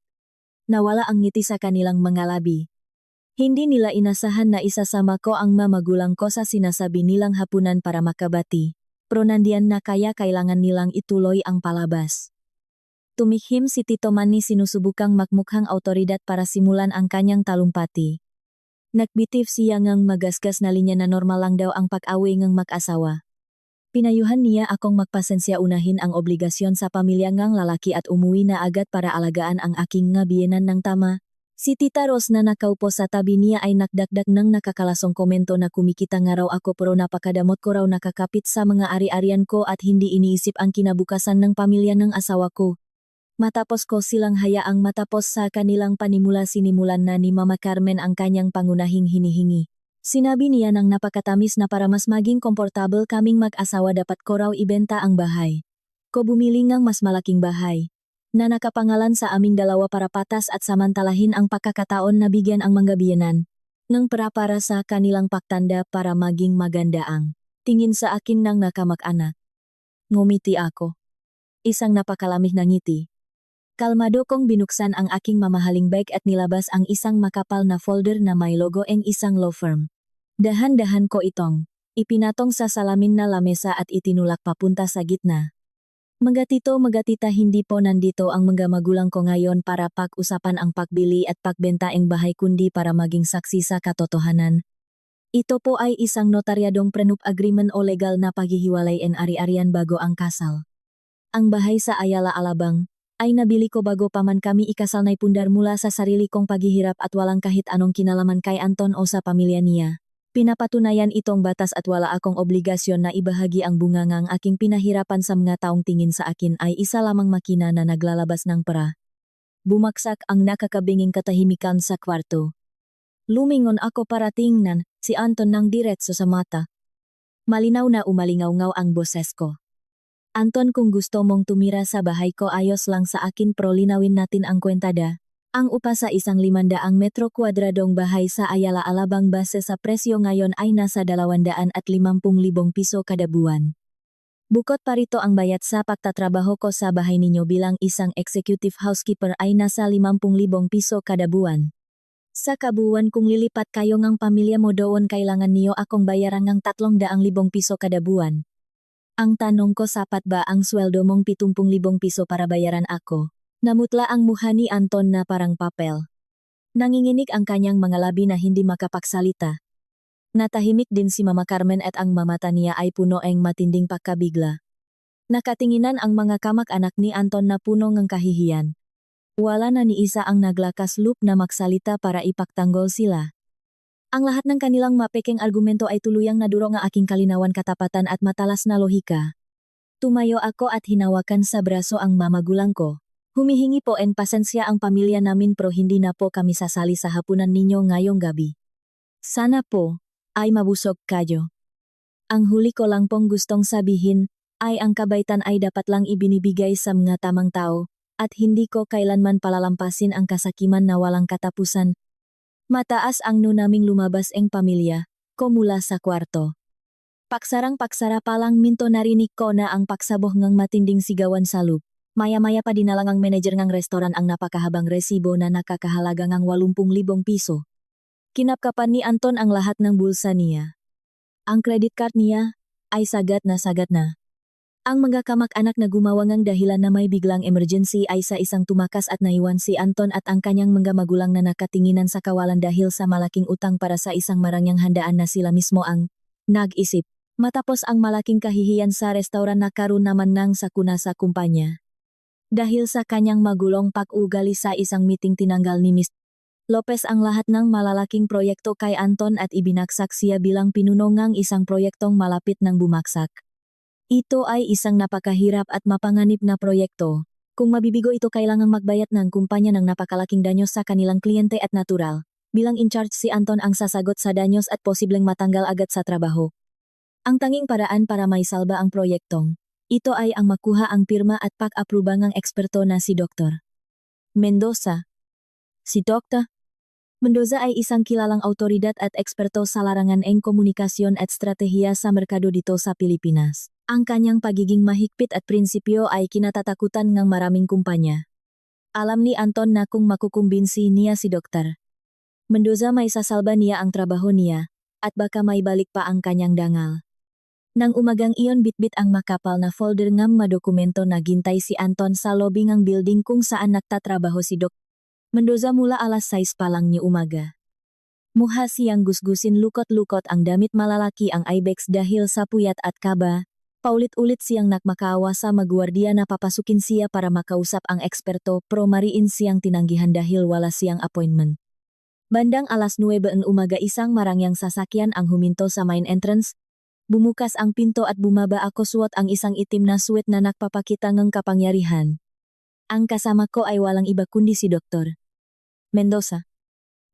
Nawala ang ngiti sa kanilang mga labi. Hindi nila inasahan na isasama ko ang magulang ko sa sinasabi nilang hapunan para makabati. Pero nandiyan na kaya kailangan nilang ituloy ang palabas. Tumihim si Tito Manny sinusubukang magmukhang autoridad para simulan ang kanyang talumpati. Nagbitiw siya ngang magasgas na linya na normal lang daw ang pag-away ng mag-asawa. Pinayuhan niya akong magpasensya unahin ang obligasyon sa pamilya ngang lalaki at umuwi na agad para alagaan ang aking nga biyenan ng tama. Si Tita Ros na nakaupo sa tabi niya ay nakdagdag ng nakakalasong komento na kumikita nga raw ako pero napakadamot ko raw nakakapit sa mga ari-arian ko at hindi iniisip ang kinabukasan ng pamilya ng asawa ko. Matapos ko silang hayaang matapos sa kanilang panimula sinimulan na ni Mama Carmen ang kanyang pangunahing hinihingi. Sinabi niya nang napakatamis na para mas maging komportable kaming mag-asawa dapat ko raw ibenta ang bahay. Ko bumili ng mas malaking bahay na nakapangalan sa aming dalawa para patas at samantalahin ang pagkakataon na bigyan ang mga biyenan ng pera para sa kanilang pagtanda para maging maganda ang tingin sa akin ng nakamag-anak. Ngumiti ako. Isang napakalamig na ngiti. Kalmado kong binuksan ang aking mamahaling bag at nilabas ang isang makapal na folder na may logo ng isang law firm. Dahan-dahan ko itong ipinatong sa salamin na lamesa at itinulak papunta sa gitna. Mga tito, mga tita, hindi po nandito ang mga magulang ko ngayon para pag-usapan ang pagbili at pagbenta ng bahay kundi para maging saksi sa katotohanan. Ito po ay isang notaryadong prenup agreement o legal na paghihiwalay en ari-arian bago ang kasal. Ang bahay sa Ayala Alabang ay nabili ko bago pa man kami ikasal na pundar mula sa sarili kong paghihirap at walang kahit anong kinalaman kay Anton o sa pamilya niya. Pinapatunayan itong batas at wala akong obligasyon na ibahagi ang bungangang aking pinahirapan sa mga taong tingin sa akin ay isa lamang makina na naglalabas ng pera. Bumaksak ang nakakabinging katahimikan sa kwarto. Lumingon ako para tingnan si Anton ng diretso sa mata. Malinaw na umalingaw-ngaw ang boses ko. Anton, kung gusto mong tumira sa bahay ko ayos lang sa akin pero linawin natin ang kwentada. Ang upa sa isang 500 metro kwadradong bahay sa Ayala Alabang base sa presyo ngayon ay nasa 250,000 piso kada buwan. Bukod pa rito ang bayad sa pagtatrabaho ko sa bahay ninyo bilang isang executive housekeeper ay nasa 50,000 piso kada buwan. Sa kabuuan kung lilipat kayo ng pamilya mo doon kailangan niyo akong bayaran ng 300,000 piso kada buwan. Ang tanong ko, sapat ba ang sweldo mong 70,000 piso para bayaran ako? Namutla ang mukha ni Anton na parang papel. Nanginginig ang kanyang mga labi na hindi makapagsalita. Natahimik din si Mama Carmen at ang mamata niya ay puno ng matinding pagkabigla. Nakatinginan ang mga kamag-anak ni Anton na puno ng kahihiyan. Wala na ni isa ang naglakas loob na magsalita para ipagtanggol sila. Ang lahat ng kanilang mapekeng argumento ay tuluyang naduro ng aking kalinawan, katapatan at matalas na lohika. Tumayo ako at hinawakan sa braso ang mamagulang ko. Humihingi po en pasensya ang pamilya namin pero hindi na po kami sasali sa hapunan ninyo ngayong gabi. Sana po ay mabusog kayo. Ang huli ko lang pong gustong sabihin ay ang kabaitan ay dapat lang ibinibigay sa mga tamang tao at hindi ko kailanman palalampasin ang kasakiman na walang katapusan. Mataas ang naming lumabas ang pamilya ko mula sa kwarto. Paksarang-paksara palang minto narinig ko na ang paksabog ng matinding sigawan sa loob. Maya-maya pa dinalang ang manager ng restoran ang napakahabang resibo na nakakahalaga ng 80,000 piso. Kinapkapan ni Anton ang lahat ng bulsa niya. Ang credit card niya ay sagat na sagat na. Ang mga kamag-anak na gumawa ng dahilan na may biglang emergency ay sa isang tumakas at naiwan si Anton at ang kanyang mga magulang na nakatinginan sa kawalan dahil sa malaking utang para sa isang marangyang handaan na sila mismo ang nag-isip. Matapos ang malaking kahihiyan sa restauran, nakaroon naman ng sakuna sa kumpanya. Dahil sa kanyang magulong pag-ugali sa isang meeting, tinanggal ni Ms. Lopez ang lahat ng malalaking proyekto kay Anton at ibinagsak siya bilang pinuno ng isang proyektong malapit ng bumaksak. Ito ay isang napakahirap at mapanganib na proyekto. Kung mabibigo ito, kailangang magbayad ng kumpanya ng napakalaking danyos sa kanilang kliyente at natural. Bilang in charge si Anton ang sasagot sa danyos at posibleng matanggal agad sa trabaho. Ang tanging paraan para maisalba ang proyektong ito ay ang makuha ang pirma at pag-apruba ng eksperto na si Dr. Mendoza. Si Dr. Mendoza ay isang kilalang autoridad at eksperto sa larangan ng komunikasyon at stratehiya sa merkado dito sa Pilipinas. Ang kanyang pagiging mahigpit at prinsipyo ay kinatatakutan ng maraming kumpanya. Alam ni Anton na kung makukumbinsi niya si Dr. Mendoza, may sasalba niya ang trabaho niya at baka may balik pa ang kanyang dangal. Nang umagang iyon, bitbit ang makapal na folder ng madokumento na gintay si Anton sa lobby ng building kung saan nagtatrabaho si Dr. Mendoza mula alas 6 pa lang ni umaga. Muha siyang gusgusin, lukot-lukot ang damit, malalaki ang ibex dahil sa puyat at kaba. Paulit-ulit siyang nakmakawa sa magwardiya na papasukin siya para makausap ang eksperto pero mariin siyang tinanggihan dahil wala siyang appointment. Bandang alas 9 umaga isang marangyang sasakyan ang huminto sa main entrance. Bumukas ang pinto at bumaba ako suot ang isang itim na suit na nagpapakita ng kapangyarihan. Ang kasama ko ay walang iba kundi si Dr. Mendoza.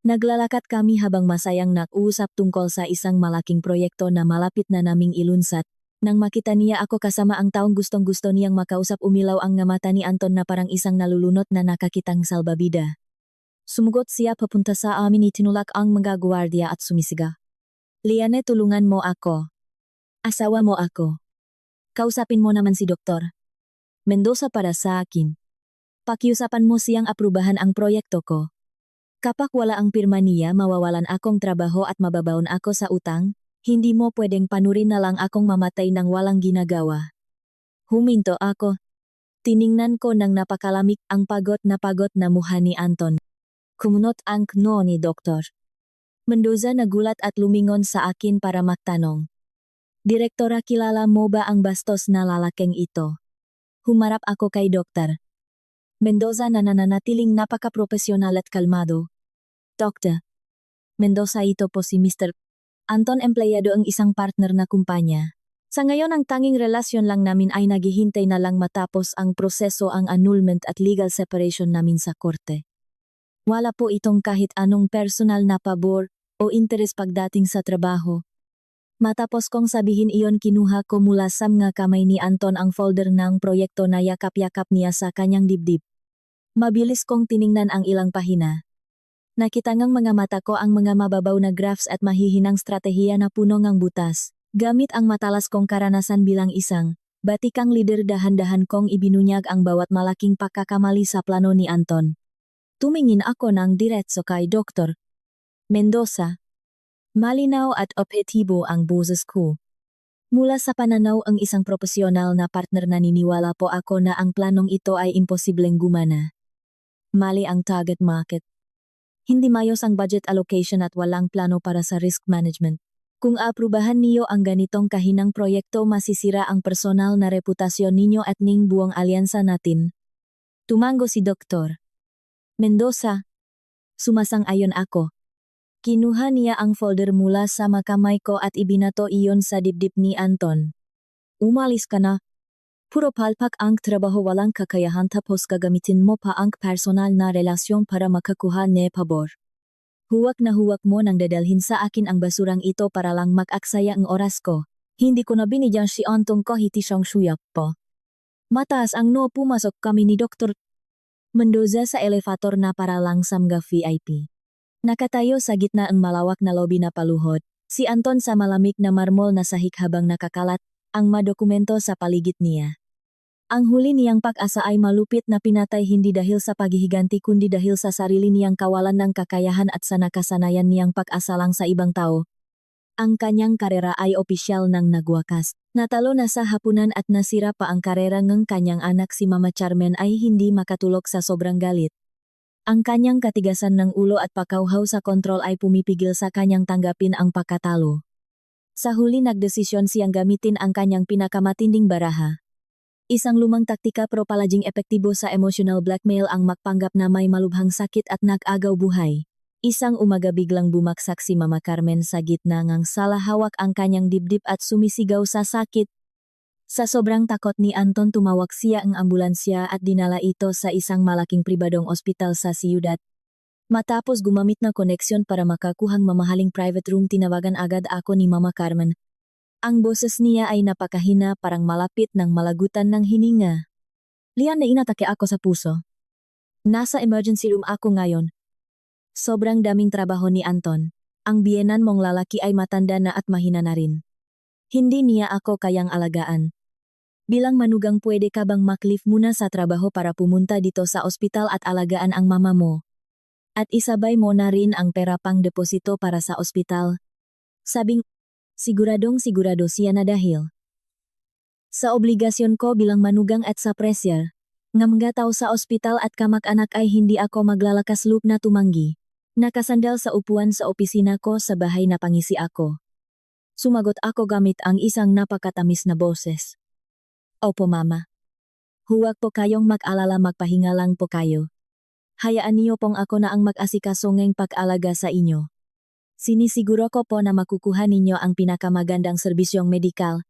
Naglalakat kami habang masayang nag-uusap tungkol sa isang malaking proyekto na malapit na naming ilunsad. Nang makita niya ako kasama ang taong gustong-gusto niyang makausap umilaw ang nga mata ni Anton na parang isang nalulunot na nakakitang salbabida. Sumugot siya papunta sa amin itinulak ang mga gwardiya at sumisiga. Liane, tulungan mo ako. Asawa mo ako. Kausapin mo naman si Dr. Mendoza para sa akin. Pakiusapan mo siyang aprubahan ang proyekto ko. Kapag wala ang pirma niya mawawalan akong trabaho at mababaon ako sa utang. Hindi mo pwedeng panurin na lang akong mamatay nang walang ginagawa. Huminto ako. Tiningnan ko nang napakalamig ang pagod na mukha ni Anton. Kumunot ang noo ni Dr. Mendoza nagulat at lumingon sa akin para magtanong. Direktora, kilala mo ba ang bastos na lalaking ito? Humarap ako kay Dr. Mendoza na nananatiling napaka-profesional at kalmado. Dr. Mendoza, ito po si Mr. Anton, empleyado ang isang partner na kumpanya. Sa ngayon ang tanging relasyon lang namin ay naghihintay na lang matapos ang proseso ang annulment at legal separation namin sa korte. Wala po itong kahit anong personal na pabor o interes pagdating sa trabaho. Matapos kong sabihin iyon kinuha ko mula sa mga kamay ni Anton ang folder ng proyekto na yakap-yakap niya sa kanyang dibdib. Mabilis kong tiningnan ang ilang pahina. Nakita ngang mga mata ko ang mga mababaw na graphs at mahihinang stratehiya na puno ng butas. Gamit ang matalas kong karanasan bilang isang batikang leader, dahan-dahan kong ibinunyag ang bawat malaking pagkakamali sa plano ni Anton. Tumingin ako ng diretso kay Dr. Mendoza. Malinaw at objektibo ang boses ko. Mula sa pananaw ang isang profesional na partner, naniniwala po ako na ang planong ito ay imposibleng gumana. Mali ang target market. Hindi mayos ang budget allocation at walang plano para sa risk management. Kung aprubahan niyo ang ganitong kahinang proyekto, masisira ang personal na reputasyon ninyo at ning buong alyansa natin. Tumango si Dr. Mendoza. Sumasang-ayon ako. Kinuha niya ang folder mula sa makamay ko at ibinato iyon sa dibdib ni Anton. Umalis ka na. Puro palpak ang trabaho, walang kakayahan, tapos gagamitin mo pa ang personal na relasyon para makakuha ng pabor. Huwag na huwag mo nang dadalhin sa akin ang basurang ito para lang mag-aksaya ang oras ko. Hindi ko na binigyan si Anton kahit isang suyak po. Mataas ang noo. Pumasok kami ni Dr. Mendoza sa elevator na para lang sa mga VIP. Nakatayo sa gitna ang malawak na lobby na paluhod. Si Anton sa malamig na marmol na sahig habang nakakalat ang madokumento sa paligid niya. Ang huli niyang pag-asa ay malupit na pinatay, hindi dahil sa paghihiganti kundi dahil sa sarili niyang kawalan ng kakayahan at sa nakasanayan niyang pag-asa lang sa ibang tao. Ang kanyang karera ay opisyal nang nagwakas. Natalo na sa hapunan at nasira pa ang karera ng kanyang anak. Si Mama Carmen ay hindi makatulog sa sobrang galit. Ang kanyang katigasan ng ulo at pakauhaw sa kontrol ay pumipigil sa kanyang tanggapin ang pagkatalo. Sa huli nagdesisyon siyang gamitin ang kanyang pinakamatinding baraha. Isang lumang taktika pero palaging epektibo sa emotional blackmail ang magpanggap na may malubhang sakit at nag-agaw buhay. Isang umaga biglang bumaksak si Mama Carmen sa gitna ng sala, hawak ang kanyang dibdib at sumisigaw sa sakit. Sa sobrang takot ni Anton, tumawag siya ang ambulansya at dinala ito sa isang malaking pribadong ospital sa siyudad. Matapos gumamit ng koneksyon para makakuhang mamahaling private room, tinawagan agad ako ni Mama Carmen. Ang boses niya ay napakahina, parang malapit ng malagutan ng hininga. Lian, na inatake ako sa puso. Nasa emergency room ako ngayon. Sobrang daming trabaho ni Anton. Ang biyenan mong lalaki ay matanda na at mahina na rin. Hindi niya ako kayang alagaan. Bilang manugang, pwede ka bang maklif muna sa trabaho para pumunta dito sa ospital at alagaan ang mama mo? At isabay mo na rin ang pera pang deposito para sa ospital. Sabing, siguro siya na dahil sa obligasyon ko bilang manugang at sa pressure ng mga tao sa ospital at kamag-anak ay hindi ako maglalakas loob na tumanggi. Nakasandal sa upuan sa opisina ko sa bahay na pangisi ako. Sumagot ako gamit ang isang napakatamis na boses. Opo mama. Huwag po kayong mag-alala, magpahinga lang po kayo. Hayaan niyo pong ako na ang mag-asikaso ng pag-alaga sa inyo. Sinisiguro ko po na makukuha ninyo ang pinakamagandang serbisyong medikal.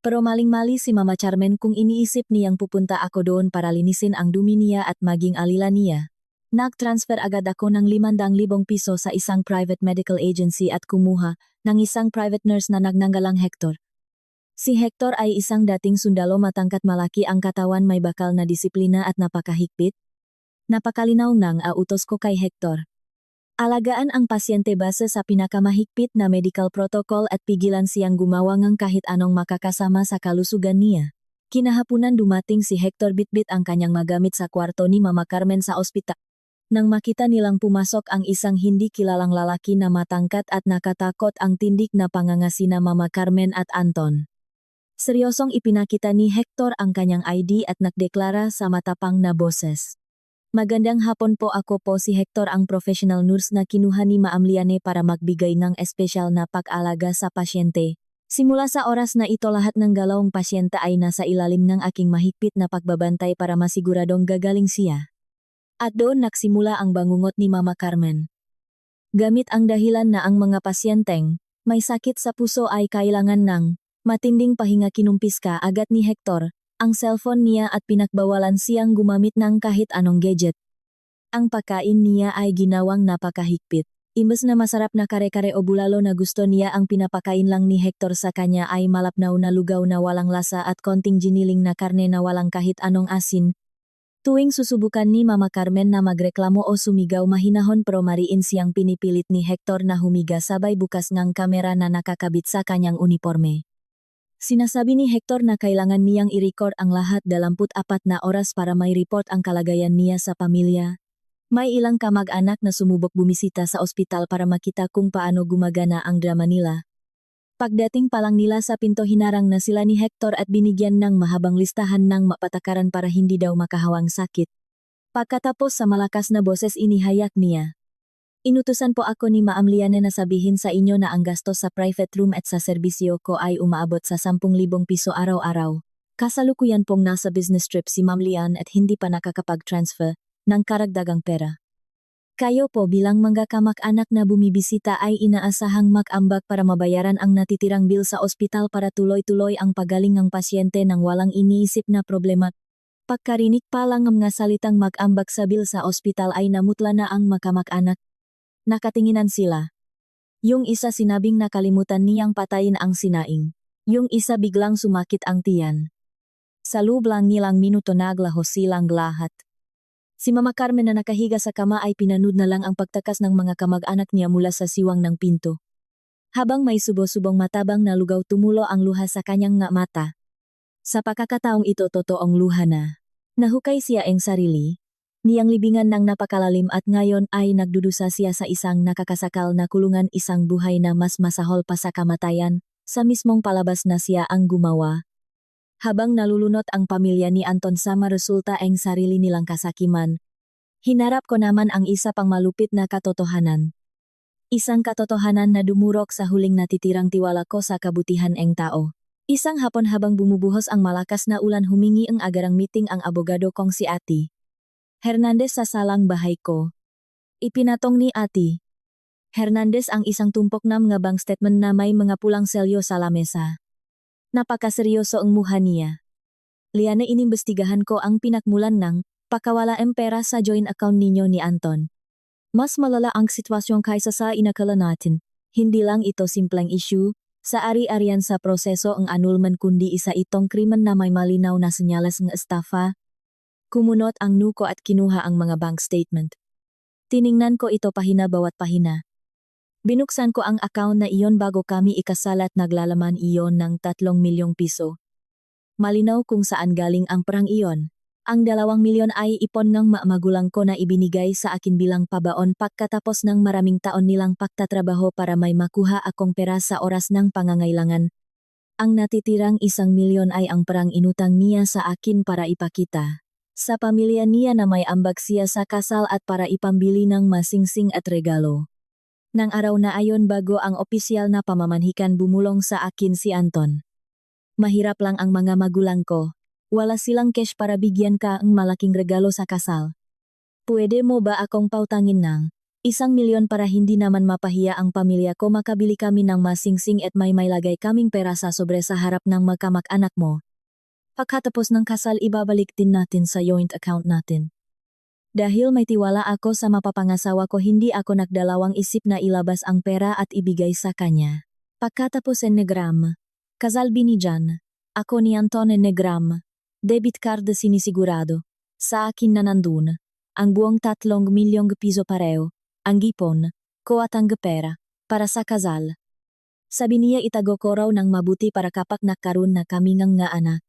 Pero maling-mali si Mama Carmen kung iniisip niyang pupunta ako doon para linisin ang dumi niya at maging alila niya. Nag-transfer agad ako ng 500,000 piso sa isang private medical agency at kumuha ng isang private nurse na nagnanggalang Hector. Si Hector ay isang dating sundalo, matangkat, malaki ang katawan, may bakal na disiplina at napakahigpit. Napakalinaw ng utos ko kay Hector. Alagaan ang pasyente base sa pinakamahigpit na medical protocol at pigilan siyang gumawa ng kahit anong makakasama sa kalusugan niya. Kinahapunan dumating si Hector, bitbit ang kanyang magamit sa kwarto ni Mama Carmen sa ospital. Nang makita nilang pumasok ang isang hindi kilalang lalaki na matangkat at nakatakot, ang tindig na pangangasi na Mama Carmen at Anton. Seryosong ipinakita ni Hector ang kanyang ID at nagdeklara sa matapang na boses. Magandang hapon po, ako po si Hector, ang professional nurse na kinuha ni Ma'am Liane para magbigay ng espesyal na pag-alaga sa pasyente. Simula sa oras na ito, lahat ng galawang pasyente ay nasa ilalim ng aking mahigpit na pagbabantay para masiguradong gagaling siya. At doon nagsimula ang bangungot ni Mama Carmen. Gamit ang dahilan na ang mga pasyenteng may sakit sa puso ay kailangan ng matinding pahinga, kinumpis ka agad ni Hector ang cellphone niya at pinakbawalan siyang gumamit ng kahit anong gadget. Ang pagkain niya ay ginawang napakahigpit. Imbes na masarap na kare-kare o bulalo na gusto niya, ang pinapakain lang ni Hector sa kanya ay malapnaw na lugaw na walang lasa at konting giniling na karne na walang kahit anong asin. Tuwing susubukan ni Mama Carmen na magreklamo o sumigaw, mahinahon pero mariin siyang pinipilit ni Hector na humiga sabay bukas ng kamera na nakakabit sa kanyang uniforme. Sinasabi ni Hector na kailangan niyang i-record ang lahat 24 na oras para may report ang kalagayan niya sa pamilya. May ilang kamag-anak na sumubok bumisita sa ospital para makita kung paano gumagana ang drama nila. Pagdating pa lang nila sa pinto, hinarang na sila ni Hector at binigyan ng mahabang listahan ng mapatakaran para hindi daw makahawang sakit. Pagkatapos sa malakas na boses, inihayak niya. Inutusan po ako ni Ma'am Liane na sabihin sa inyo na ang gastos sa private room at sa serbisyo ko ay umaabot sa 10,000 piso araw-araw. Kasalukuyan pong nasa business trip si Ma'am Liane at hindi pa nakakapag-transfer ng karagdagang pera. Kayo po bilang mga kamag-anak na bumibisita ay inaasahang mag-ambag para mabayaran ang natitirang bill sa ospital para tuloy-tuloy ang pagaling ng pasyente nang walang iniisip na problema. Pagkarinig pa lang ng mga salitang mag-ambag sa bill sa ospital ay namutla na ang makamag-anak. Nakatinginan sila. Yung isa sinabing nakalimutan niyang patayin ang sinaing. Yung isa biglang sumakit ang tiyan. Sa loob lang nilang minuto naglaho silang lahat. Si Mama Carmen na nakahiga sa kama ay pinanood na lang ang pagtakas ng mga kamag-anak niya mula sa siwang ng pinto. Habang may subo-subong matabang na lugaw, tumulo ang luha sa kanyang mata. Sa pagkakataong ito, totoong luha na. Nahukay siya ang sarili. Niyang libingan ng napakalalim at ngayon ay nagdudusa siya sa isang nakakasakal na kulungan, isang buhay na mas masahol pa sa kamatayan, sa mismong palabas na siya ang gumawa. Habang nalulunod ang pamilya ni Anton sa maresulta ang sarili nilang kasakiman, hinarap ko naman ang isa pang malupit na katotohanan. Isang katotohanan na dumurok sa huling natitirang tiwala ko sa kabutihan ng tao. Isang hapon habang bumubuhos ang malakas na ulan, humingi ang agarang meeting ang abogado kong si Ati Hernandez sa salang bahay ko. Ipinatong ni Ati Hernandez ang isang tumpok na mga bank statement na may mga pulang selyo sa lamesa. Napakaseryoso ang mukha niya. Liane, inimbestigahan ko ang pinakmulan ng pakawala ng pera sa joint account ninyo ni Anton. Mas malala ang sitwasyon kaysa sa inakala natin. Hindi lang ito simpleng issue sa ari-arian sa proseso ang annulment, kundi isa itong krimen na may malinaw na senyales ng estafa. Kumunot ang nuko at kinuha ang mga bank statement. Tiningnan ko ito pahina bawat pahina. Binuksan ko ang account na iyon bago kami ikasal at naglalaman iyon ng 3 milyong piso. Malinaw kung saan galing ang perang iyon. Ang 2 milyon ay ipon ng magulang ko na ibinigay sa akin bilang pabaon pagkatapos ng maraming taon nilang pagtatrabaho para may makuha akong pera sa oras ng pangangailangan. Ang natitirang 1 milyon ay ang perang inutang niya sa akin para ipakita sa pamilya niya na may ambag siya sa kasal at para ipambili ng masingsing at regalo. Nang araw na ayon, bago ang opisyal na pamamanhikan, bumulong sa akin si Anton. Mahirap lang ang mga magulang ko. Wala silang cash para bigyan ka ng malaking regalo sa kasal. Pwede mo ba akong pautangin ng 1 milyon para hindi naman mapahiya ang pamilya ko, makabili kami ng masingsing at may lagay kaming pera sa sobre sa harap ng magkamag-anak mo. Pagkatapos ng kasal ibabalik din natin sa joint account natin. Dahil may tiwala ako sa mapapangasawa ko, hindi ako nagdalawang isip na ilabas ang pera at ibigay sa kanya. Pagkatapos Negram, kasal binigyan, ako ni Anton Negram, debit card sinisigurado, sa akin na nandun, ang buong 3 milyong piso pareho, ang gipon, ko at ang pera, para sa kasal. Sabi niya itago ko raw ng mabuti para kapag nagkaroon na kami ng nga anak.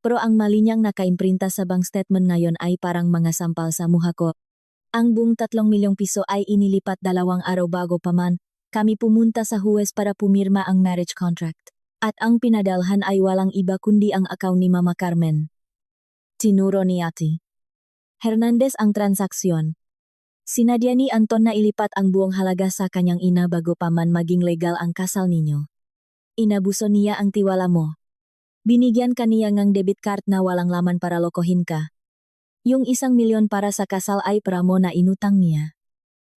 Pero ang mali niyang nakaimprinta sa bank statement ngayon ay parang mga sampal sa mukha ko. Ang buong 3 milyong piso ay inilipat 2 araw bago pa man kami pumunta sa huwes para pumirma ang marriage contract. At ang pinadalhan ay walang iba kundi ang account ni Mama Carmen. Tinuro ni Ate Hernandez ang transaksyon. Sinadya ni Anton na ilipat ang buong halaga sa kanyang ina bago pa man maging legal ang kasal ninyo. Inabuso niya ang tiwala mo. Binigyan ka niya ng debit card na walang laman para lokohin ka. Yung 1 milyon para sa kasal ay pera mo na inutang niya.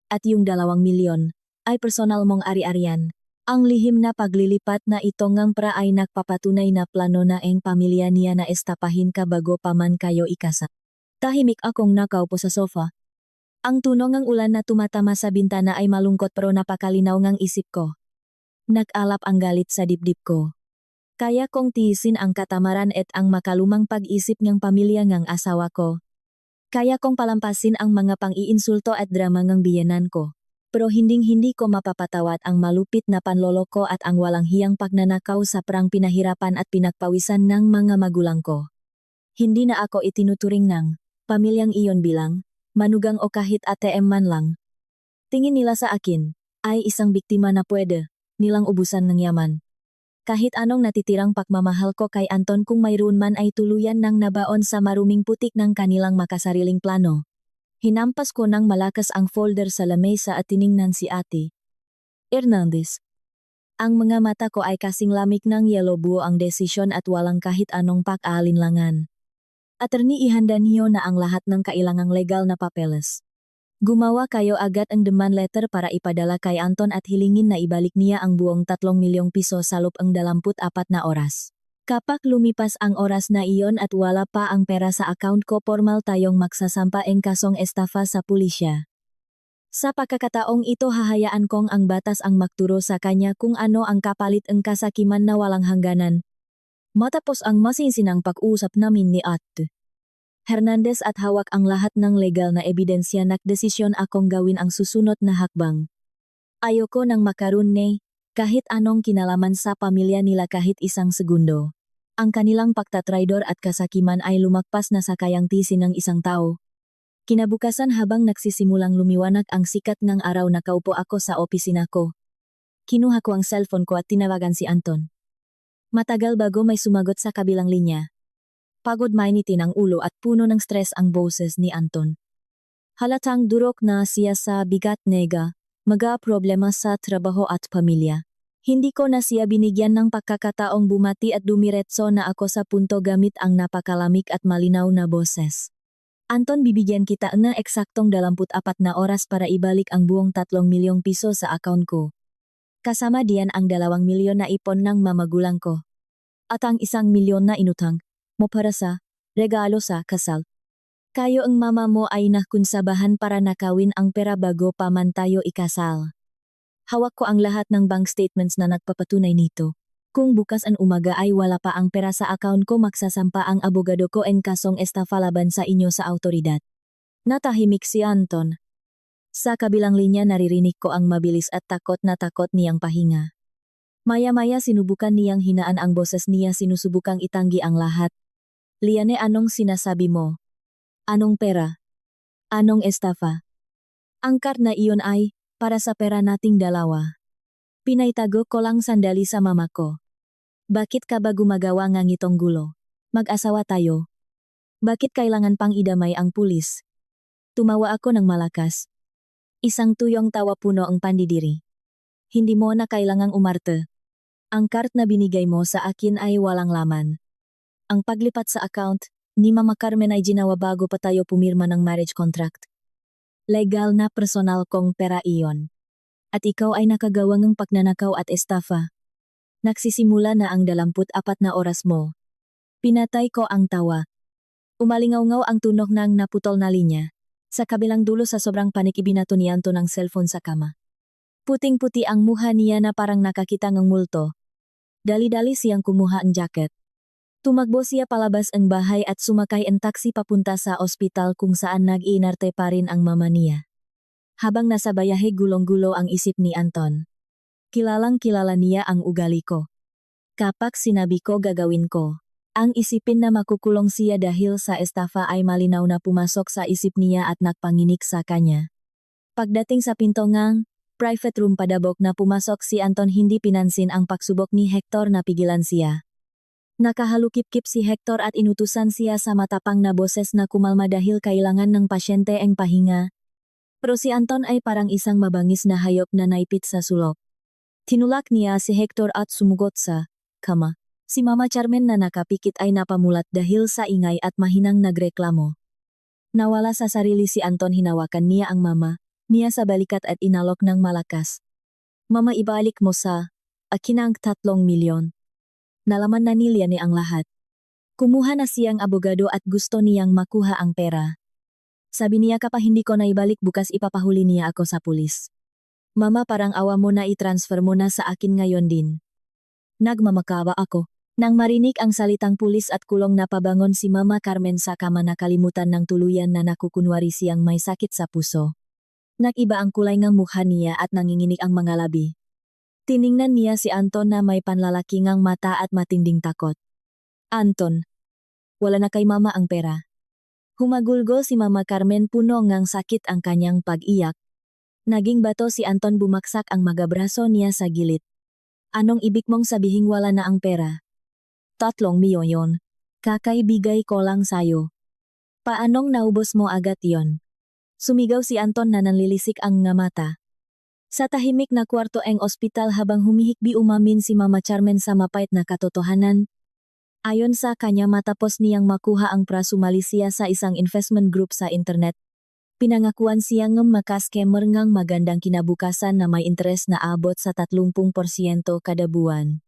At yung 2 milyon ay personal mong ari-arian. Ang lihim na paglilipat na ito ngang pra ay nagpapatunay na plano na ang pamilya niya na estapahin ka bago pa man kayo ikasal. Tahimik akong nakaupo sa sofa. Ang tunog ng ulan na tumatama sa bintana ay malungkot pero napakalinaw ngang isip ko. Nag-alap ang galit sa dibdib ko. Kaya kong tiisin ang katamaran at ang makalumang pag-isip ng pamilya ng asawa ko. Kaya kong palampasin ang mga pang-iinsulto at drama ng biyenan ko. Pero hinding-hindi ko mapapatawad ang malupit na panloloko at ang walang hiyang pagnanakaw sa perang pinahirapan at pinagpawisan ng mga magulang ko. Hindi na ako itinuturing ng pamilyang iyon bilang manugang o kahit ATM man lang. Tingin nila sa akin ay isang biktima na pwede nilang ubusan ng yaman. Kahit anong natitirang pagmamahal ko kay Anton kung mayroon man ay tuluyan ng nabaon sa maruming putik ng kanilang makasariling plano. Hinampas ko ng malakas ang folder sa lamesa at tiningnan si Ate Hernandez. Ang mga mata ko ay kasing lamig ng yelo, buo ang desisyon at walang kahit anong pag-aalinlangan. Attorney, ihanda niyo na ang lahat ng kailangang legal na papeles. Gumawa kayo agad ang demand letter para ipadala kay Anton at hilingin na ibalik niya ang buong 3 milyong piso sa loob ng 24 na oras. Kapag lumipas ang oras na iyon at wala pa ang pera sa account ko, formal tayong magsasampa ng kasong estafa sa pulisya. Sa pagkakataong ito hahayaan kong ang batas ang magturo sa kanya kung ano ang kapalit ng kasakiman na walang hangganan. Matapos ang masinsinang pag-usap namin ni Ate Hernandez at hawak ang lahat ng legal na ebidensya, nagdesisyon akong gawin ang susunod na hakbang. Ayoko nang makaroon kahit anong kinalaman sa pamilya nila kahit isang segundo. Ang kanilang pagtatraidor at kasakiman ay lumagpas na sa kayang tisin ng isang tao. Kinabukasan, habang nagsisimulang lumiwanag ang sikat ng araw, nakaupo ako sa opisina ko. Kinuha ko ang cellphone ko at tinawagan si Anton. Matagal bago may sumagot sa kabilang linya. Pagod, mainitin ang ulo at puno ng stress ang boses ni Anton. Halatang durok na siya sa bigat nega, mga problema sa trabaho at pamilya. Hindi ko na siya binigyan ng pagkakataong bumati at dumiretso na ako sa punto gamit ang napakalamig at malinaw na boses. Anton, bibigyan kita ng eksaktong 24 na oras para ibalik ang buong 3 milyong piso sa account ko. Kasama diyan ang 2 milyon na ipon ng mamagulang ko. At ang 1 milyon na inutang mo para sa regalo sa kasal. Kayo ang mama mo ay nakunsabahan para nakawin ang pera bago pa man tayo ikasal. Hawak ko ang lahat ng bank statements na nagpapatunay nito. Kung bukas ang umaga ay wala pa ang pera sa account ko, magsasampa ang abogado ko ng kasong estafa laban sa inyo sa autoridad. Natahimik si Anton. Sa kabilang linya, naririnig ko ang mabilis at takot niyang pahinga. Maya-maya sinubukan niyang hinaan ang boses niya, sinusubukang itanggi ang lahat. Liane, anong sinasabi mo? Anong pera? Anong estafa? Ang card na iyon ay para sa pera nating dalawa. Pinaitago ko lang sandali sa mama ko. Bakit ka ba gumagawa ng itong gulo? Mag-asawa tayo. Bakit kailangan pang idamay ang pulis? Tumawa ako ng malakas. Isang tuyong tawa puno ang pandidiri. Hindi mo na kailangang umarte. Ang card na binigay mo sa akin ay walang laman. Ang paglipat sa account ni Mama Carmen ay ginawa bago pa tayo pumirma ng marriage contract. Legal na personal kong pera iyon. At ikaw ay nakagawa ng pagnanakaw at estafa. Nagsisimula na ang 24 na oras mo. Pinatay ko ang tawa. Umalingaw-ngaw ang tunog ng naputol na linya. Sa kabilang dulo sa sobrang panik ibinato ni Anton ang cellphone sa kama. Puting-puti ang mukha niya na parang nakakita ng multo. Dali-dali siyang kumuha ang jacket. Tumakbo siya palabas ang bahay at sumakay ang taksi papunta sa ospital kung saan nag-iinarte pa rin ang mama niya. Habang nasa bayahe gulong-gulo ang isip ni Anton. Kilalang-kilala niya ang ugali ko. Kapag sinabi ko gagawin ko. Ang isipin na makukulong siya dahil sa estafa ay malinaw na pumasok sa isip niya at nagpanginig sa kanya. Pagdating sa pinto ngang private room padabok na pumasok si Anton hindi pinansin ang pagsubok ni Hector na pigilan siya. Nakahalukip-kip si Hector at inutusan siya sa matapang na boses na kumalma dahil kailangan ng pasyente ang pahinga. Pero si Anton ay parang isang mabangis na hayop na naipit sa sulok. Tinulak niya si Hector at sumugot sa kama. Si Mama Carmen na nakapikit ay napamulat dahil sa ingay at mahinang nagreklamo. Nawala sa sarili si Anton hinawakan niya ang mama niya sa balikat at inalok ng malakas. Mama ibalik mo sa akin ang 3 milyon. Nalaman na nilya ni ang lahat. Kumuha na siyang abogado at gusto niyang makuha ang pera. Sabi niya kapag hindi ko na ibalik bukas ipapahuli niya ako sa pulis. Mama parang awa mo na i-transfer mo na sa akin ngayon din. Nagmamakawa ako. Nang marinig ang salitang pulis at kulong napabangon si Mama Carmen sa kama nakalimutan ng tuluyan na nakukunwari siyang may sakit sa puso. Nag-iba ang kulay ng mukha niya at nanginginig ang mga labi. Tiningnan niya si Anton na may panlalaking ang mata at matinding takot. Anton, wala na kay Mama ang pera. Humagulgol si Mama Carmen puno ngang sakit ang kanyang pag-iyak. Naging bato si Anton bumaksak ang magabraso niya sa gilid. Anong ibig mong sabihing wala na ang pera? 3 milyon. Kakaibigay ko lang sayo. Paanong naubos mo agad yon? Sumigaw si Anton na nanlilisik ang nga mata. Sa tahimik na kwarto ang ospital habang humihikbi umamin si Mama Carmen sa mapait na katotohanan. Ayon sa kanya matapos niyang makuha ang prasumali siya sa isang investment group sa internet. Pinangakuan siya ng makaskemmer ngang magandang kinabukasan na may interes na abot sa 30% kada buwan.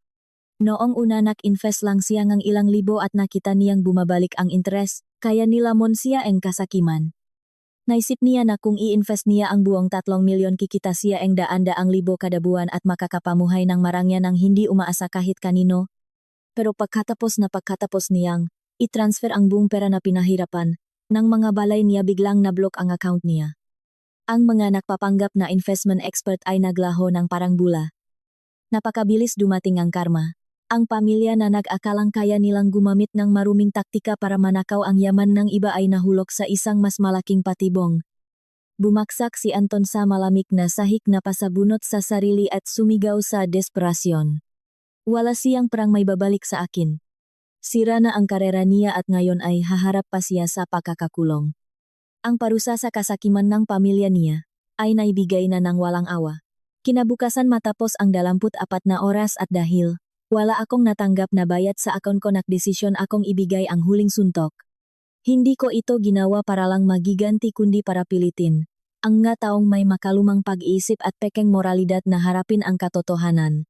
Noong una nak-invest lang siya ng ilang libo at nakita niyang bumabalik ang interes, kaya nilamon siya ang kasakiman. Naisip niya na kung i-invest niya ang buong 3 milyon kikita siya ang daan-daang libo kada buwan at makakapamuhay ng marangya nang hindi umaasa kahit kanino. Pero pagkatapos niyang i-transfer ang buong pera na pinahirapan, ng mga balay niya biglang na-block ang account niya. Ang mga nagpapanggap na investment expert ay naglaho ng parang bula. Napakabilis dumating ang karma. Ang pamilya na nag-akalang kaya nilang gumamit ng maruming taktika para manakaw ang yaman ng iba ay nahulog sa isang mas malaking patibong. Bumaksak si Anton sa malamig na sahig na pasabunot sa sarili at sumigaw sa desperasyon. Wala siyang parang may babalik sa akin. Sira na ang karera niya at ngayon ay haharap pa siya sa pakakakulong. Ang parusa sa kasakiman ng pamilya niya ay naibigay na ng walang awa. Kinabukasan matapos ang 24 na oras at dahil wala akong natanggap na bayad sa akon ko nagdesisyon akong ibigay ang huling suntok. Hindi ko ito ginawa para lang magiganti kundi para pilitin. Ang nga taong may makalumang pag-iisip at pekeng moralidad na harapin ang katotohanan.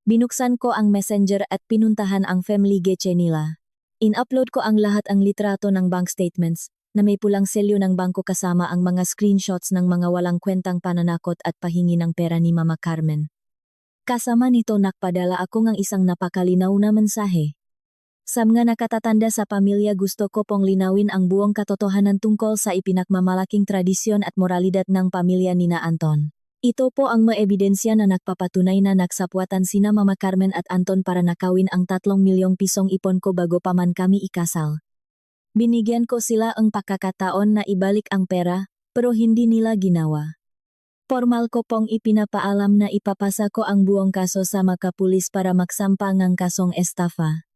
Binuksan ko ang messenger at pinuntahan ang family geche nila. In-upload ko ang lahat ang litrato ng bank statements na may pulang selyo ng bangko kasama ang mga screenshots ng mga walang kwentang pananakot at pahingi ng pera ni Mama Carmen. Kasama nito nakpadala ako ng isang napakalinaw na mensahe. Sa mga nakatatanda sa pamilya gusto ko pong linawin ang buong katotohanan tungkol sa ipinagmamalaking tradisyon at moralidad ng pamilya nina Anton. Ito po ang maebidensya na nagpapatunay na nagsapwatan sina Mama Carmen at Anton para nakawin ang 3 milyong pisong ipon ko bago pa man kami ikasal. Binigyan ko sila ang pagkakataon na ibalik ang pera, pero hindi nila ginawa. Formal ko pong ipinapaalam na ipapasa ko ang buong kaso sa makapulis para magsampa ng kasong estafa.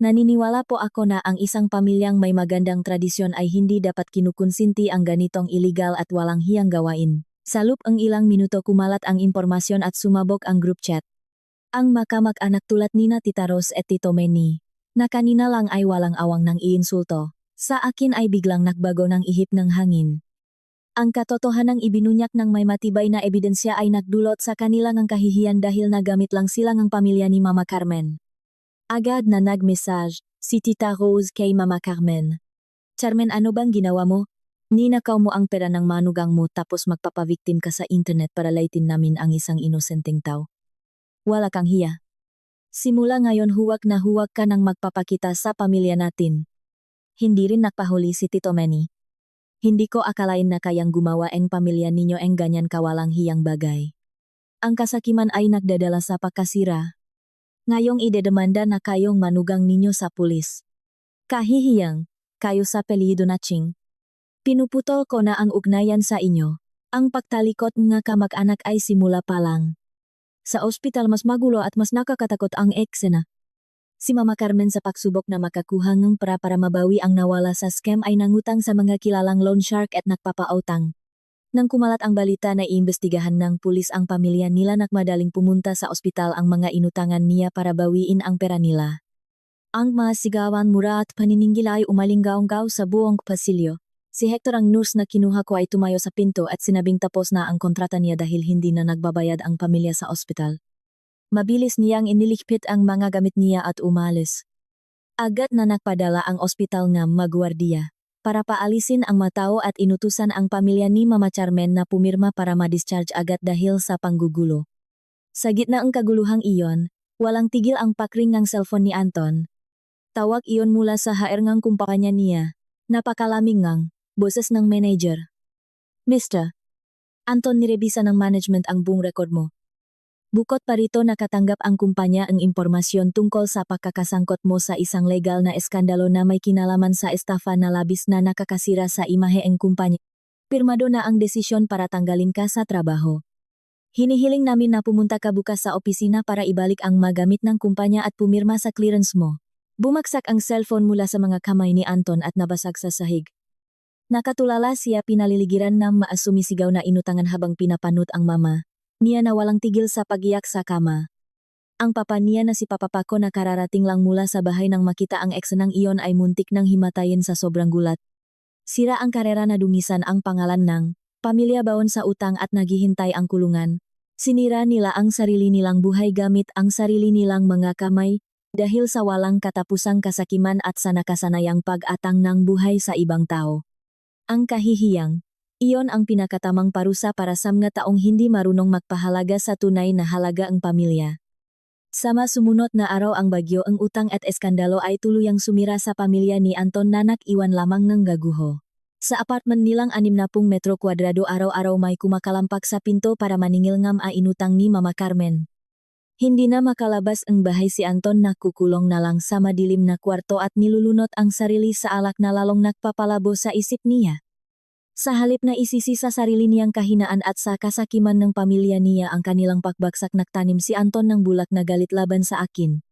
Naniniwala po ako na ang isang pamilyang may magandang tradisyon ay hindi dapat kinukonsinti ang ganitong iligal at walang hiyang gawain. Sa loob ang ilang minuto kumalat ang impormasyon at sumabog ang group chat. Ang makamag-anak tulad nina Tita Rose at Tito Manny, Na kanina lang ay walang awang ng iinsulto, sa akin ay biglang nagbago ng ihip ng hangin. Ang katotohanang ibinunyak ng may matibay na ebidensya ay nagdulot sa kanila ng kahihiyan dahil nagamit lang sila ng pamilya ni Mama Carmen. Agad na nag-message si Tita Rose kay Mama Carmen. Carmen, ano bang ginawa mo? Ninakaw mo ang pera ng manugang mo tapos magpapavictim ka sa internet para laitin namin ang isang inosenteng tao. Wala kang hiya. Simula ngayon huwag na huwag ka nang magpapakita sa pamilya natin. Hindi rin nakpahuli si Tito Manny. Hindi ko akalain na kayang gumawa ang pamilya ninyo ang ganyan kawalang hiyang bagay. Ang kasakiman ay nagdadala sa pagkasira. Ngayong idedemanda na kayong manugang ninyo sa pulis. Kahihiyang, kayo sa pelido na ching. Pinuputol ko na ang ugnayan sa inyo. Ang pagtalikot nga kamag-anak ay simula pa lang. Sa ospital mas magulo at mas nakakatakot ang eksena. Si Mama Carmen sa pagsubok na makakuha ng pera para mabawi ang nawala sa scam ay nangutang sa mga kilalang loan shark at nagpapautang. Nang kumalat ang balita na iimbestigahan ng pulis ang pamilya nila, nagmadaling pumunta sa ospital ang mga inutangan niya para bawiin ang pera nila. Ang mga sigawan, mura at paniningil ay umalinggaw-gaw sa buong pasilyo. Si Hector, ang nurse na kinuha ko, ay tumayo sa pinto at sinabing tapos na ang kontrata niya dahil hindi na nagbabayad ang pamilya sa ospital. Mabilis niyang iniligpit ang mga gamit niya at umalis. Agad na nagpadala ang ospital ng magwardiya para paalisin ang mga tao at inutusan ang pamilya ni Mama Carmen na pumirma para ma-discharge agad dahil sa panggugulo. Sa gitna ng kaguluhang iyon, walang tigil ang pakring ng cellphone ni Anton. Tawag iyon mula sa HR ng kumpanya niya. Napakalaming ngang boses ng manager. Mr. Anton, nirebisa ng management ang buong record mo. Bukod pa rito, nakatanggap ang kumpanya ang impormasyon tungkol sa pagkakasangkot mo sa isang legal na eskandalo na may kinalaman sa estafa na labis na nakakasira sa imahe ng kumpanya. Pirmado na ang desisyon para tanggalin ka sa trabaho. Hinihiling namin na pumunta ka bukas sa opisina para ibalik ang magamit ng kumpanya at pumirma sa clearance mo. Bumagsak ang cellphone mula sa mga kamay ni Anton at nabasag sa sahig. Nakatulala siya, pinaliligiran ng maasumisigaw na inutangan habang pinapanot ang mama niya na walang tigil sa pagiyak sa kama. Ang papa niya na si Papa Paco na kararating lang mula sa bahay nang makita ang ex ng iyon ay muntik nang himatayin sa sobrang gulat. Sira ang karera na dungisan ang pangalan ng pamilya, baon sa utang at naghihintay ang kulungan. Sinira nila ang sarili nilang buhay gamit ang sarili nilang mga kamay dahil sa walang katapusang kasakiman at sa nakasanayang pag-atang ng buhay sa ibang tao. Ang kahihiyang, iyon ang pinakatamang parusa para sa mga taong hindi marunong magpahalaga sa tunay na halaga ang pamilya. Sama sumunod na araw ang bagyo, ang utang at eskandalo ay tuluyang sumira sa pamilya ni Anton na nag-iwan lamang ng gaguho. Sa apartment nilang 60 metro kwadrado, araw-araw may kumakalampak sa pinto para maningil ng inutang ni Mama Carmen. Hindi na makalabas ang bahay si Anton, nakukulong na lang sa madilim na kwarto at nilulunot ang sarili sa alak na lalong nagpapalabo sa isip niya. Sa halip na isisi sa sarili niyang kahinaan at sa kasakiman ng pamilya niya ang kanilang pagbagsak, nagtanim si Anton ng bulak na galit laban sa akin.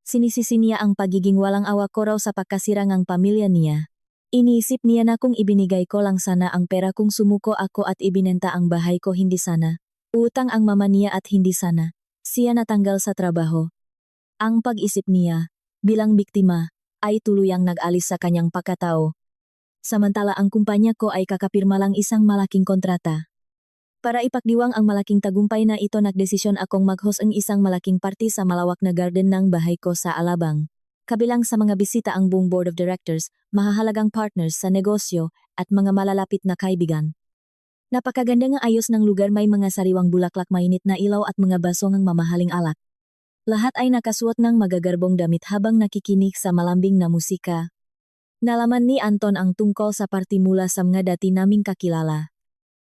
Sinisisi niya ang pagiging walang awa ko raw sa pagkasira ng pamilya niya. Iniisip niya na kung ibinigay ko lang sana ang pera, kung sumuko ako at ibinenta ang bahay ko, hindi sana utang ang mama niya at hindi sana siya natanggal sa trabaho. Ang pag-isip niya bilang biktima ay tuluyang nag-alis sa kanyang pagkatao. Samantala ang kumpanya ko ay kakapirma lang isang malaking kontrata. Para ipagdiwang ang malaking tagumpay na ito, nagdesisyon akong mag-host ng isang malaking party sa malawak na garden ng bahay ko sa Alabang. Kabilang sa mga bisita ang buong board of directors, mahahalagang partners sa negosyo, at mga malalapit na kaibigan. Napakaganda ng ayos ng lugar, may mga sariwang bulaklak, mainit na ilaw at mga baso ng mamahaling alak. Lahat ay nakasuot ng magagarbong damit habang nakikinig sa malambing na musika. Nalaman ni Anton ang tungkol sa party mula sa mga dati naming kakilala.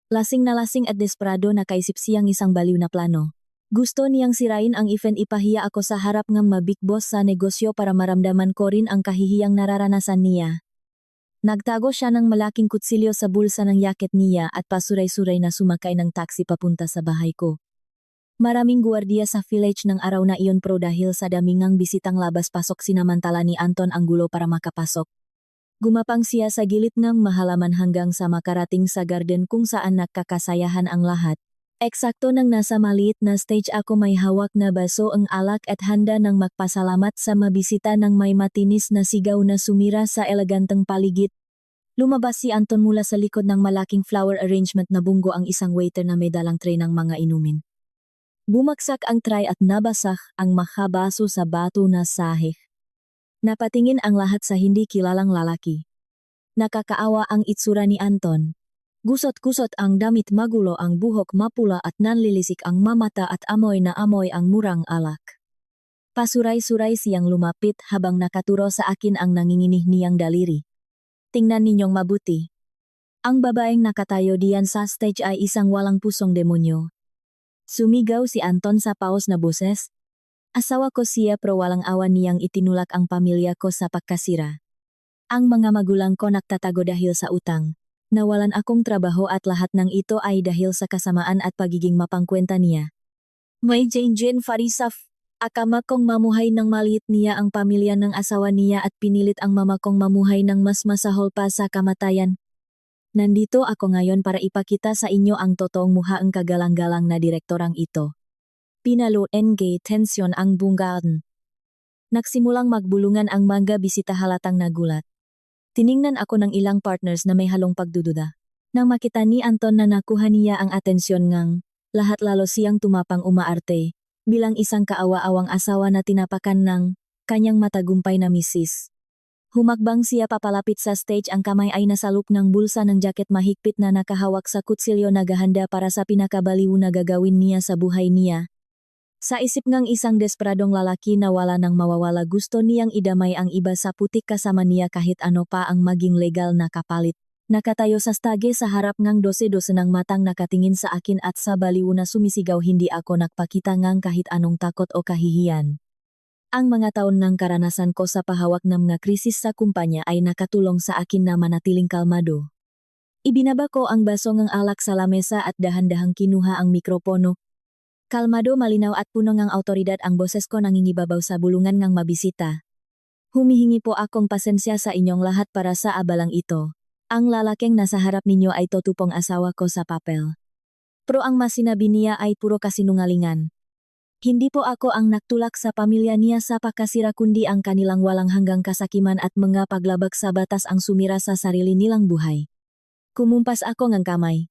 Lasing na lasing at desperado, nakaisip siyang isang baliw na plano. Gusto niyang sirain ang event, ipahiya ako sa harap ng mga big boss sa negosyo para maramdaman ko rin ang kahihiyang nararanasan niya. Nagtago siya ng malaking kutsilyo sa bulsa ng jacket niya at pasuray-suray na sumakay ng taxi papunta sa bahay ko. Maraming guwardiya sa village ng araw na iyon, pro dahil sa daming ng bisitang labas-pasok, sinamantala ni Anton ang gulo para makapasok. Gumapang siya sa gilid ng mahalaman hanggang sa makarating sa garden kung saan nagkakasayahan ang lahat. Eksakto nang nasa maliit na stage ako may hawak na baso ang alak at handa nang magpasalamat sa mabisita ng may matinis na sigaw na sumira sa eleganteng paligid. Lumabas si Anton mula sa likod ng malaking flower arrangement na bunggo ang isang waiter na may dalang tray ng mga inumin. Bumagsak ang tray at nabasak ang makabaso sa bato na sahig. Napatingin ang lahat sa hindi kilalang lalaki. Nakakaawa ang itsura ni Anton. Gusot-gusot ang damit, magulo ang buhok, mapula at nanlilisik ang mamata at amoy na amoy ang murang alak. Pasuray-suray siyang lumapit habang nakaturo sa akin ang nanginginih niyang daliri. Tingnan ninyong mabuti. Ang babaeng nakatayo diyan sa stage ay isang walang pusong demonyo. Sumigaw si Anton sa paos na boses. Asawa ko siya pero walang awa niyang itinulak ang pamilya ko sa pagkasira. Ang mga magulang ko nagtatago dahil sa utang. Nawalan akong trabaho at lahat ng ito ay dahil sa kasamaan at pagiging mapangkwenta niya. May Jane Farisaf, akama kong mamuhay ng maliit niya ang pamilya ng asawa niya at pinilit ang mama kong mamuhay ng mas masahol pa sa kamatayan. Nandito ako ngayon para ipakita sa inyo ang totoong mukha ang kagalang-galang na direktorang ito. Pinalo ng tensyon ang bunggaan. Nagsimulang magbulungan ang mga bisita halatang nagulat. Tiningnan ako ng ilang partners na may halong pagdududa. Nang makita ni Anton na nakuha niya ang atensyon ngang, lahat lalo siyang tumapang umaarte, bilang isang kaawa-awang asawa na tinapakan ng kanyang matagumpay na misis. Humakbang siya papalapit sa stage, ang kamay ay nasaluk ng bulsa ng jacket mahigpit na nakahawak sa kutsilyo na gahanda para sa pinakabaliw na gagawin niya sa buhay niya. Sa isip ngang isang desperadong lalaki na wala nang mawawala, gusto niyang idamay ang iba sa putik kasama niya kahit ano pa ang maging legal na kapalit. Nakatayo sa stage sa harap ngang dose-dose ng matang nakatingin sa akin at sa baliw na sumisigaw, hindi ako nagpakita ngang kahit anong takot o kahihiyan. Ang mga taon ng karanasan ko sa pahawak ng mga krisis sa kumpanya ay nakatulong sa akin na manatiling kalmado. Ibinaba ko ang baso ng alak sa lamesa at dahan-dahang kinuha ang mikropono. Kalmado, malinaw at puno ngang autoridad ang boses ko nangingibabaw sa bulungan ngang mabisita. Humihingi po akong pasensya sa inyong lahat para sa abalang ito. Ang lalaking nasa harap ninyo ay totupong asawa ko sa papel. Pero ang masinabi niya ay puro kasinungalingan. Hindi po ako ang nagtulak sa pamilya niya sa pagkasira, kundi ang kanilang walang hanggang kasakiman at mga paglabag sa batas ang sumira sa sarili nilang buhay. Kumumpas ako ngang kamay.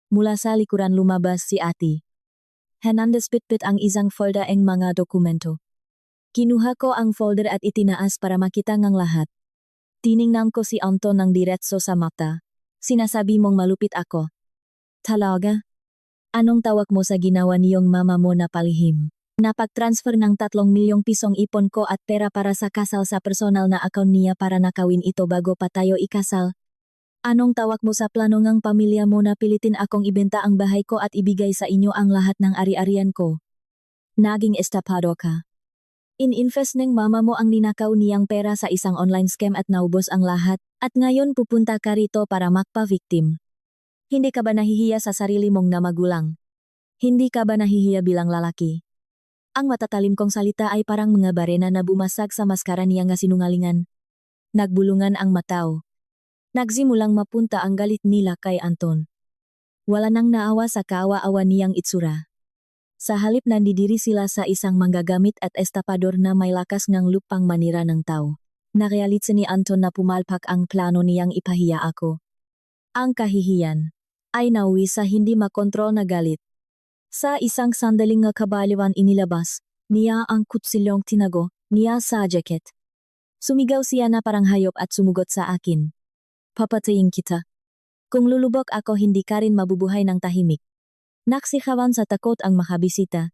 Mula sa likuran lumabas si Ate Hernandez, bitbit ang isang folder ng mga dokumento. Kinuha ko ang folder at itinaas para makita ngang lahat. Tiningnan ko si Anton ng diretso sa mata. Sinasabi mong malupit ako. Talaga? Anong tawag mo sa ginawa niyong mama mo na palihim? Napag-transfer ng 3 milyong pisong ipon ko at pera para sa kasal sa personal na account niya para nakawin ito bago pa tayo ikasal. Anong tawag mo sa plano ng pamilya mo na pilitin akong ibenta ang bahay ko at ibigay sa inyo ang lahat ng ari-arian ko? Naging estapado ka. In-invest ng mama mo ang ninakaw niyang pera sa isang online scam at naubos ang lahat, at ngayon pupunta ka rito para makpa-victim. Hindi ka ba nahihiya sa sarili mong na magulang? Hindi ka ba nahihiya bilang lalaki? Ang matatalim kong salita ay parang mga barena na bumasag sa maskara niya nga sinungalingan. Nagbulungan ang matao. Nagsimulang mapunta ang galit nila kay Anton. Wala nang naawa sa kaawa-awa niyang itsura. Sa halip nandidiri sila sa isang manggagamit at estapador na may lakas ng lupang manira ng tao. Narealitsa ni Anton na pumalpak ang plano niyang ipahiya ako. Ang kahihiyan ay nauwi sa hindi makontrol na galit. Sa isang sandaling kabaliwan inilabas niya ang kutsilyong tinago niya sa jacket. Sumigaw siya na parang hayop at sumugot sa akin. Papatayin kita. Kung lulubok ako, hindi ka rin mabubuhay ng tahimik. Naksikawan sa takot ang makabisita.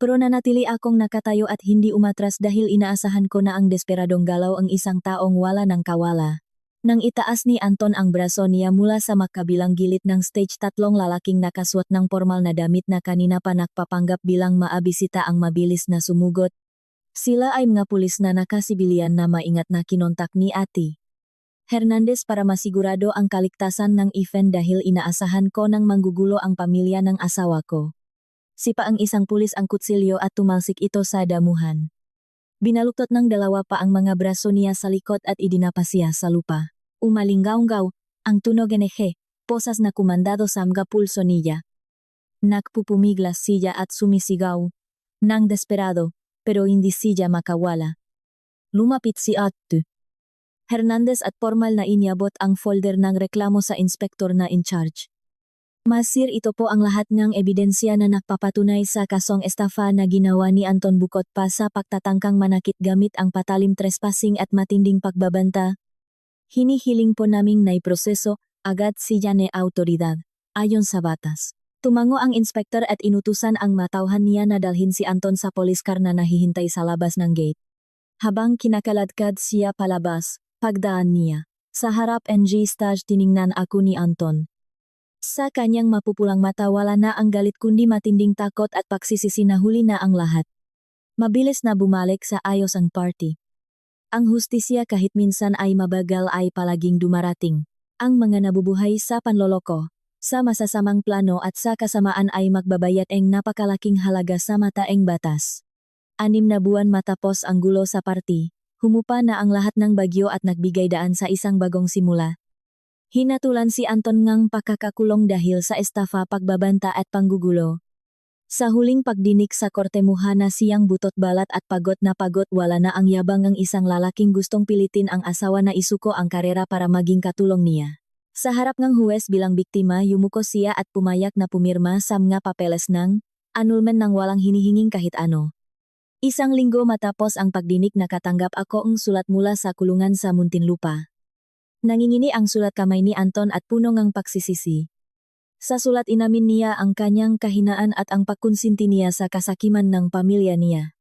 Pero nanatili akong nakatayo at hindi umatras dahil inaasahan ko na ang desperadong galaw ang isang taong wala ng kawala. Nang itaas ni Anton ang braso niya mula sa makabilang gilid ng stage, 3 lalaking nakasuot ng formal na damit na kanina pa nagpapanggap bilang maabisita ang mabilis na sumugot. Sila ay mga pulis na nakasibilian na maingat na kinontak ni Ate Hernandez para masigurado ang kaligtasan ng event dahil inaasahan ko nang manggugulo ang pamilya ng asawa ko. Sipa ang isang pulis ang kutsilyo at tumalsik ito sa damuhan. Binaluktot ng 2 pa ang mga braso niya sa likod at idinapa siya sa lupa. Umalinggaw-ngaw ang tunog ng posas na kumandado sa mga pulso niya. Nagpupumiglas siya at sumisigaw. Nang desperado, pero hindi siya makawala. Lumapit si Ate Hernandez at formal na inyabot ang folder ng reklamo sa inspektor na in charge. Masir, ito po ang lahat ng ebidensya na nagpapatunay sa kasong estafa na ginawa ni Anton bukod pa sa pagtatangkang manakit gamit ang patalim trespassing at matinding pagbabanta. Hinihiling po naming naiproseso agad siya ni autoridad, ayon sa batas. Tumango ang inspektor at inutusan ang matauhan niya na dalhin si Anton sa police car na nahihintay sa labas ng gate. Habang kinakaladkad siya palabas, pagdaan niya sa harap NG stage tiningnan ako ni Anton. Sa kanyang mapupulang mata wala na ang galit kundi matinding takot at pagsisisi na huli na ang lahat. Mabilis na bumalik sa ayos ang party. Ang hustisya kahit minsan ay mabagal ay palaging dumarating. Ang mga nabubuhay sa panloloko, sa masasamang plano at sa kasamaan ay magbabayad ng napakalaking halaga sa mataeng batas. 6 na buwan matapos ang gulo sa party, humupa na ang lahat ng bagyo at nagbigay daan sa isang bagong simula. Hinatulan si Anton ngang pakakakulong dahil sa estafa, pagbabanta at panggugulo. Sa huling pagdinig sa korte muha na siyang butot balat at pagod na pagod, wala na ang yabang ng isang lalaking gustong pilitin ang asawa na isuko ang karera para maging katulong niya. Sa harap ng huwes bilang biktima, yumuko siya at pumayak na pumirma sa mga papeles ng annulment nang walang hinihinging kahit ano. Isang linggo matapos ang pagdinig nakatanggap ako ang sulat mula sa kulungan sa Muntinlupa. Nangingini ang sulat kamay ni Anton at puno ng pagsisisi. Sa sulat inamin niya ang kanyang kahinaan at ang pagkonsinti niya sa kasakiman ng pamilya niya.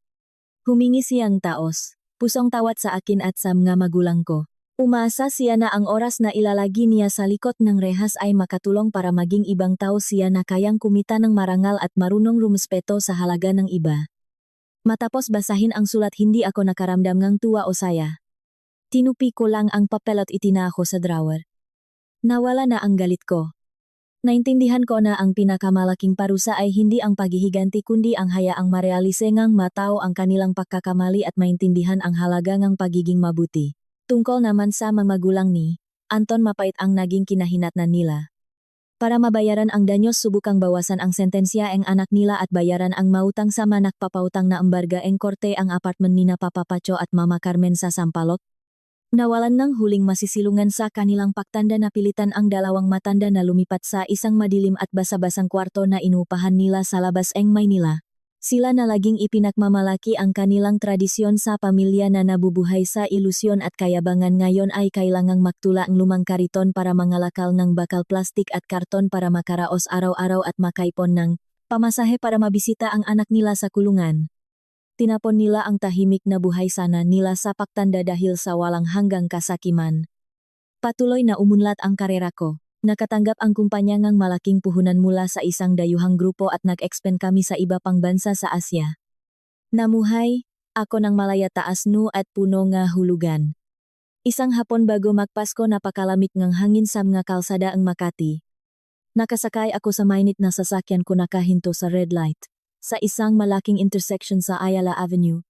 Humingi siyang taos, pusong tawad sa akin at sa mga magulang ko. Umasa siya na ang oras na ilalagi niya sa likod ng rehas ay makatulong para maging ibang tao siya na kayang kumita ng marangal at marunong rumespeto sa halaga ng iba. Matapos basahin ang sulat, hindi ako nakaramdam ng tuwa o saya. Tinupi ko lang ang papel at itinako sa drawer. Nawala na ang galit ko. Naintindihan ko na ang pinakamalaking parusa ay hindi ang paghihiganti kundi ang hayaang marealise ngang matao ang kanilang pagkakamali at maintindihan ang halaga ng pagiging mabuti. Tungkol naman sa mga magulang ni Anton, mapait ang naging kinahinatnan nila. Para mabayaran ang danyos, subukang bawasan ang sentensya ang anak nila at bayaran ang mautang sa manakpapautang na embarga ang korte ang apartment ni na Papa Pacho at Mama Carmen sa Sampaloc. Nawalan ng huling masisilungan sa kanilang pagtanda na pilitan ang dalawang matanda na lumipat sa isang madilim at basa-basang kwarto na inupahan nila sa labas ng Maynila. Sila na laging ipinagmamalaki ang kanilang tradisyon sa pamilya na nabubuhay sa ilusyon at kayabangan, ngayon ay kailangang magtula ang lumang kariton para mangalakal ng bakal plastik at karton para makaraos araw-araw at makaipon ng pamasahe para mabisita ang anak nila sa kulungan. Tinapon nila ang tahimik na buhay sana nila sa pagtanda dahil sa walang hanggang kasakiman. Patuloy na umunlad ang karera ko. Nakatanggap ang kumpanya ng malaking puhunan mula sa isang dayuhang grupo at nag-expand kami sa iba pang bansa sa Asya. Namuhay ako ng malaya, taas nu at puno nga hulugan. Isang hapon bago magpasko, napakalamig ng hangin sa mga kalsada ang Makati. Nakasakay ako sa mainit na sasakyan ko, nakahinto sa red light sa isang malaking intersection sa Ayala Avenue.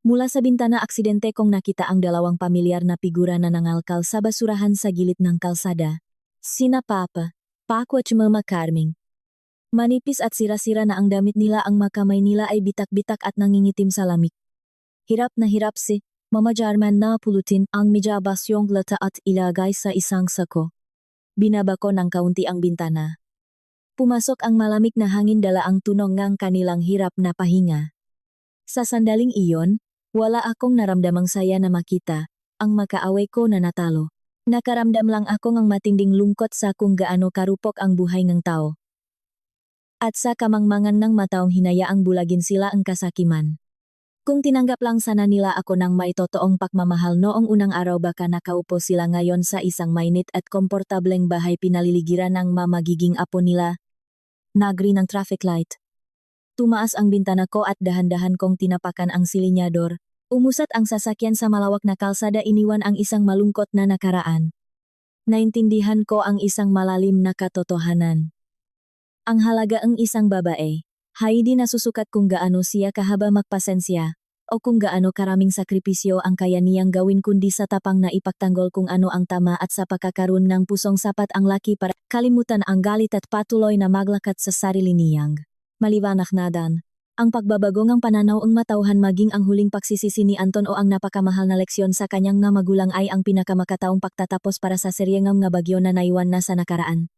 Mula sa bintana, aksidente kong nakita ang dalawang pamilyar na figura na nangalkal sa basurahan sa gilid ng kalsada. Sina Papa, Paco at Mama Carming. Manipis at sira-sira na ang damit nila, ang makamay nila ay bitak-bitak at nangingitim sa lamig. Hirap na hirap si Mama Jarman na pulutin ang mijabasyong lata at ilagay sa isang sako. Binaba ko ng kaunti ang bintana. Pumasok ang malamig na hangin, dala ang tunog ng kanilang hirap na pahinga. Sa sandaling iyon, wala akong naramdamang saya na makita ang makaaway ko na natalo. Nakaramdam lang ako ng matinding lungkot sa kung gaano karupok ang buhay ng tao. At sa kamangmangan ng mataong hinayaang bulagin sila ang kasakiman. Kung tinanggap lang sana nila ako ng may totoong pagmamahal noong unang araw, baka nakaupo sila ngayon sa isang mainit at komportableng bahay pinaliligiran ng magiging apo nila. Nag-green ang traffic light. Tumaas ang bintana ko at dahan-dahan kong tinapakan ang silinyador. Umusat ang sasakyan sa malawak na kalsada, iniwan ang isang malungkot na nakaraan. Naintindihan ko ang isang malalim na katotohanan. Ang halaga ang isang babae, hindi nasusukat kung gaano siya kahaba magpasensya o kung gaano karaming sakripisyo ang kaya niyang gawin kundi sa tapang na ipagtanggol kung ano ang tama at sa pagkakaroon ng pusong sapat ang laki para kalimutan ang galit at patuloy na maglakat sa sarili niyang maliwanag na dan. Ang pagbabago ng pananaw ang matauhan maging ang huling pagsisisi ni Anton o ang napakamahal na leksyon sa kanyang nga magulang ay ang pinakamakataong pagtatapos para sa seryeng nga bagyo na naiwan na sa nakaraan.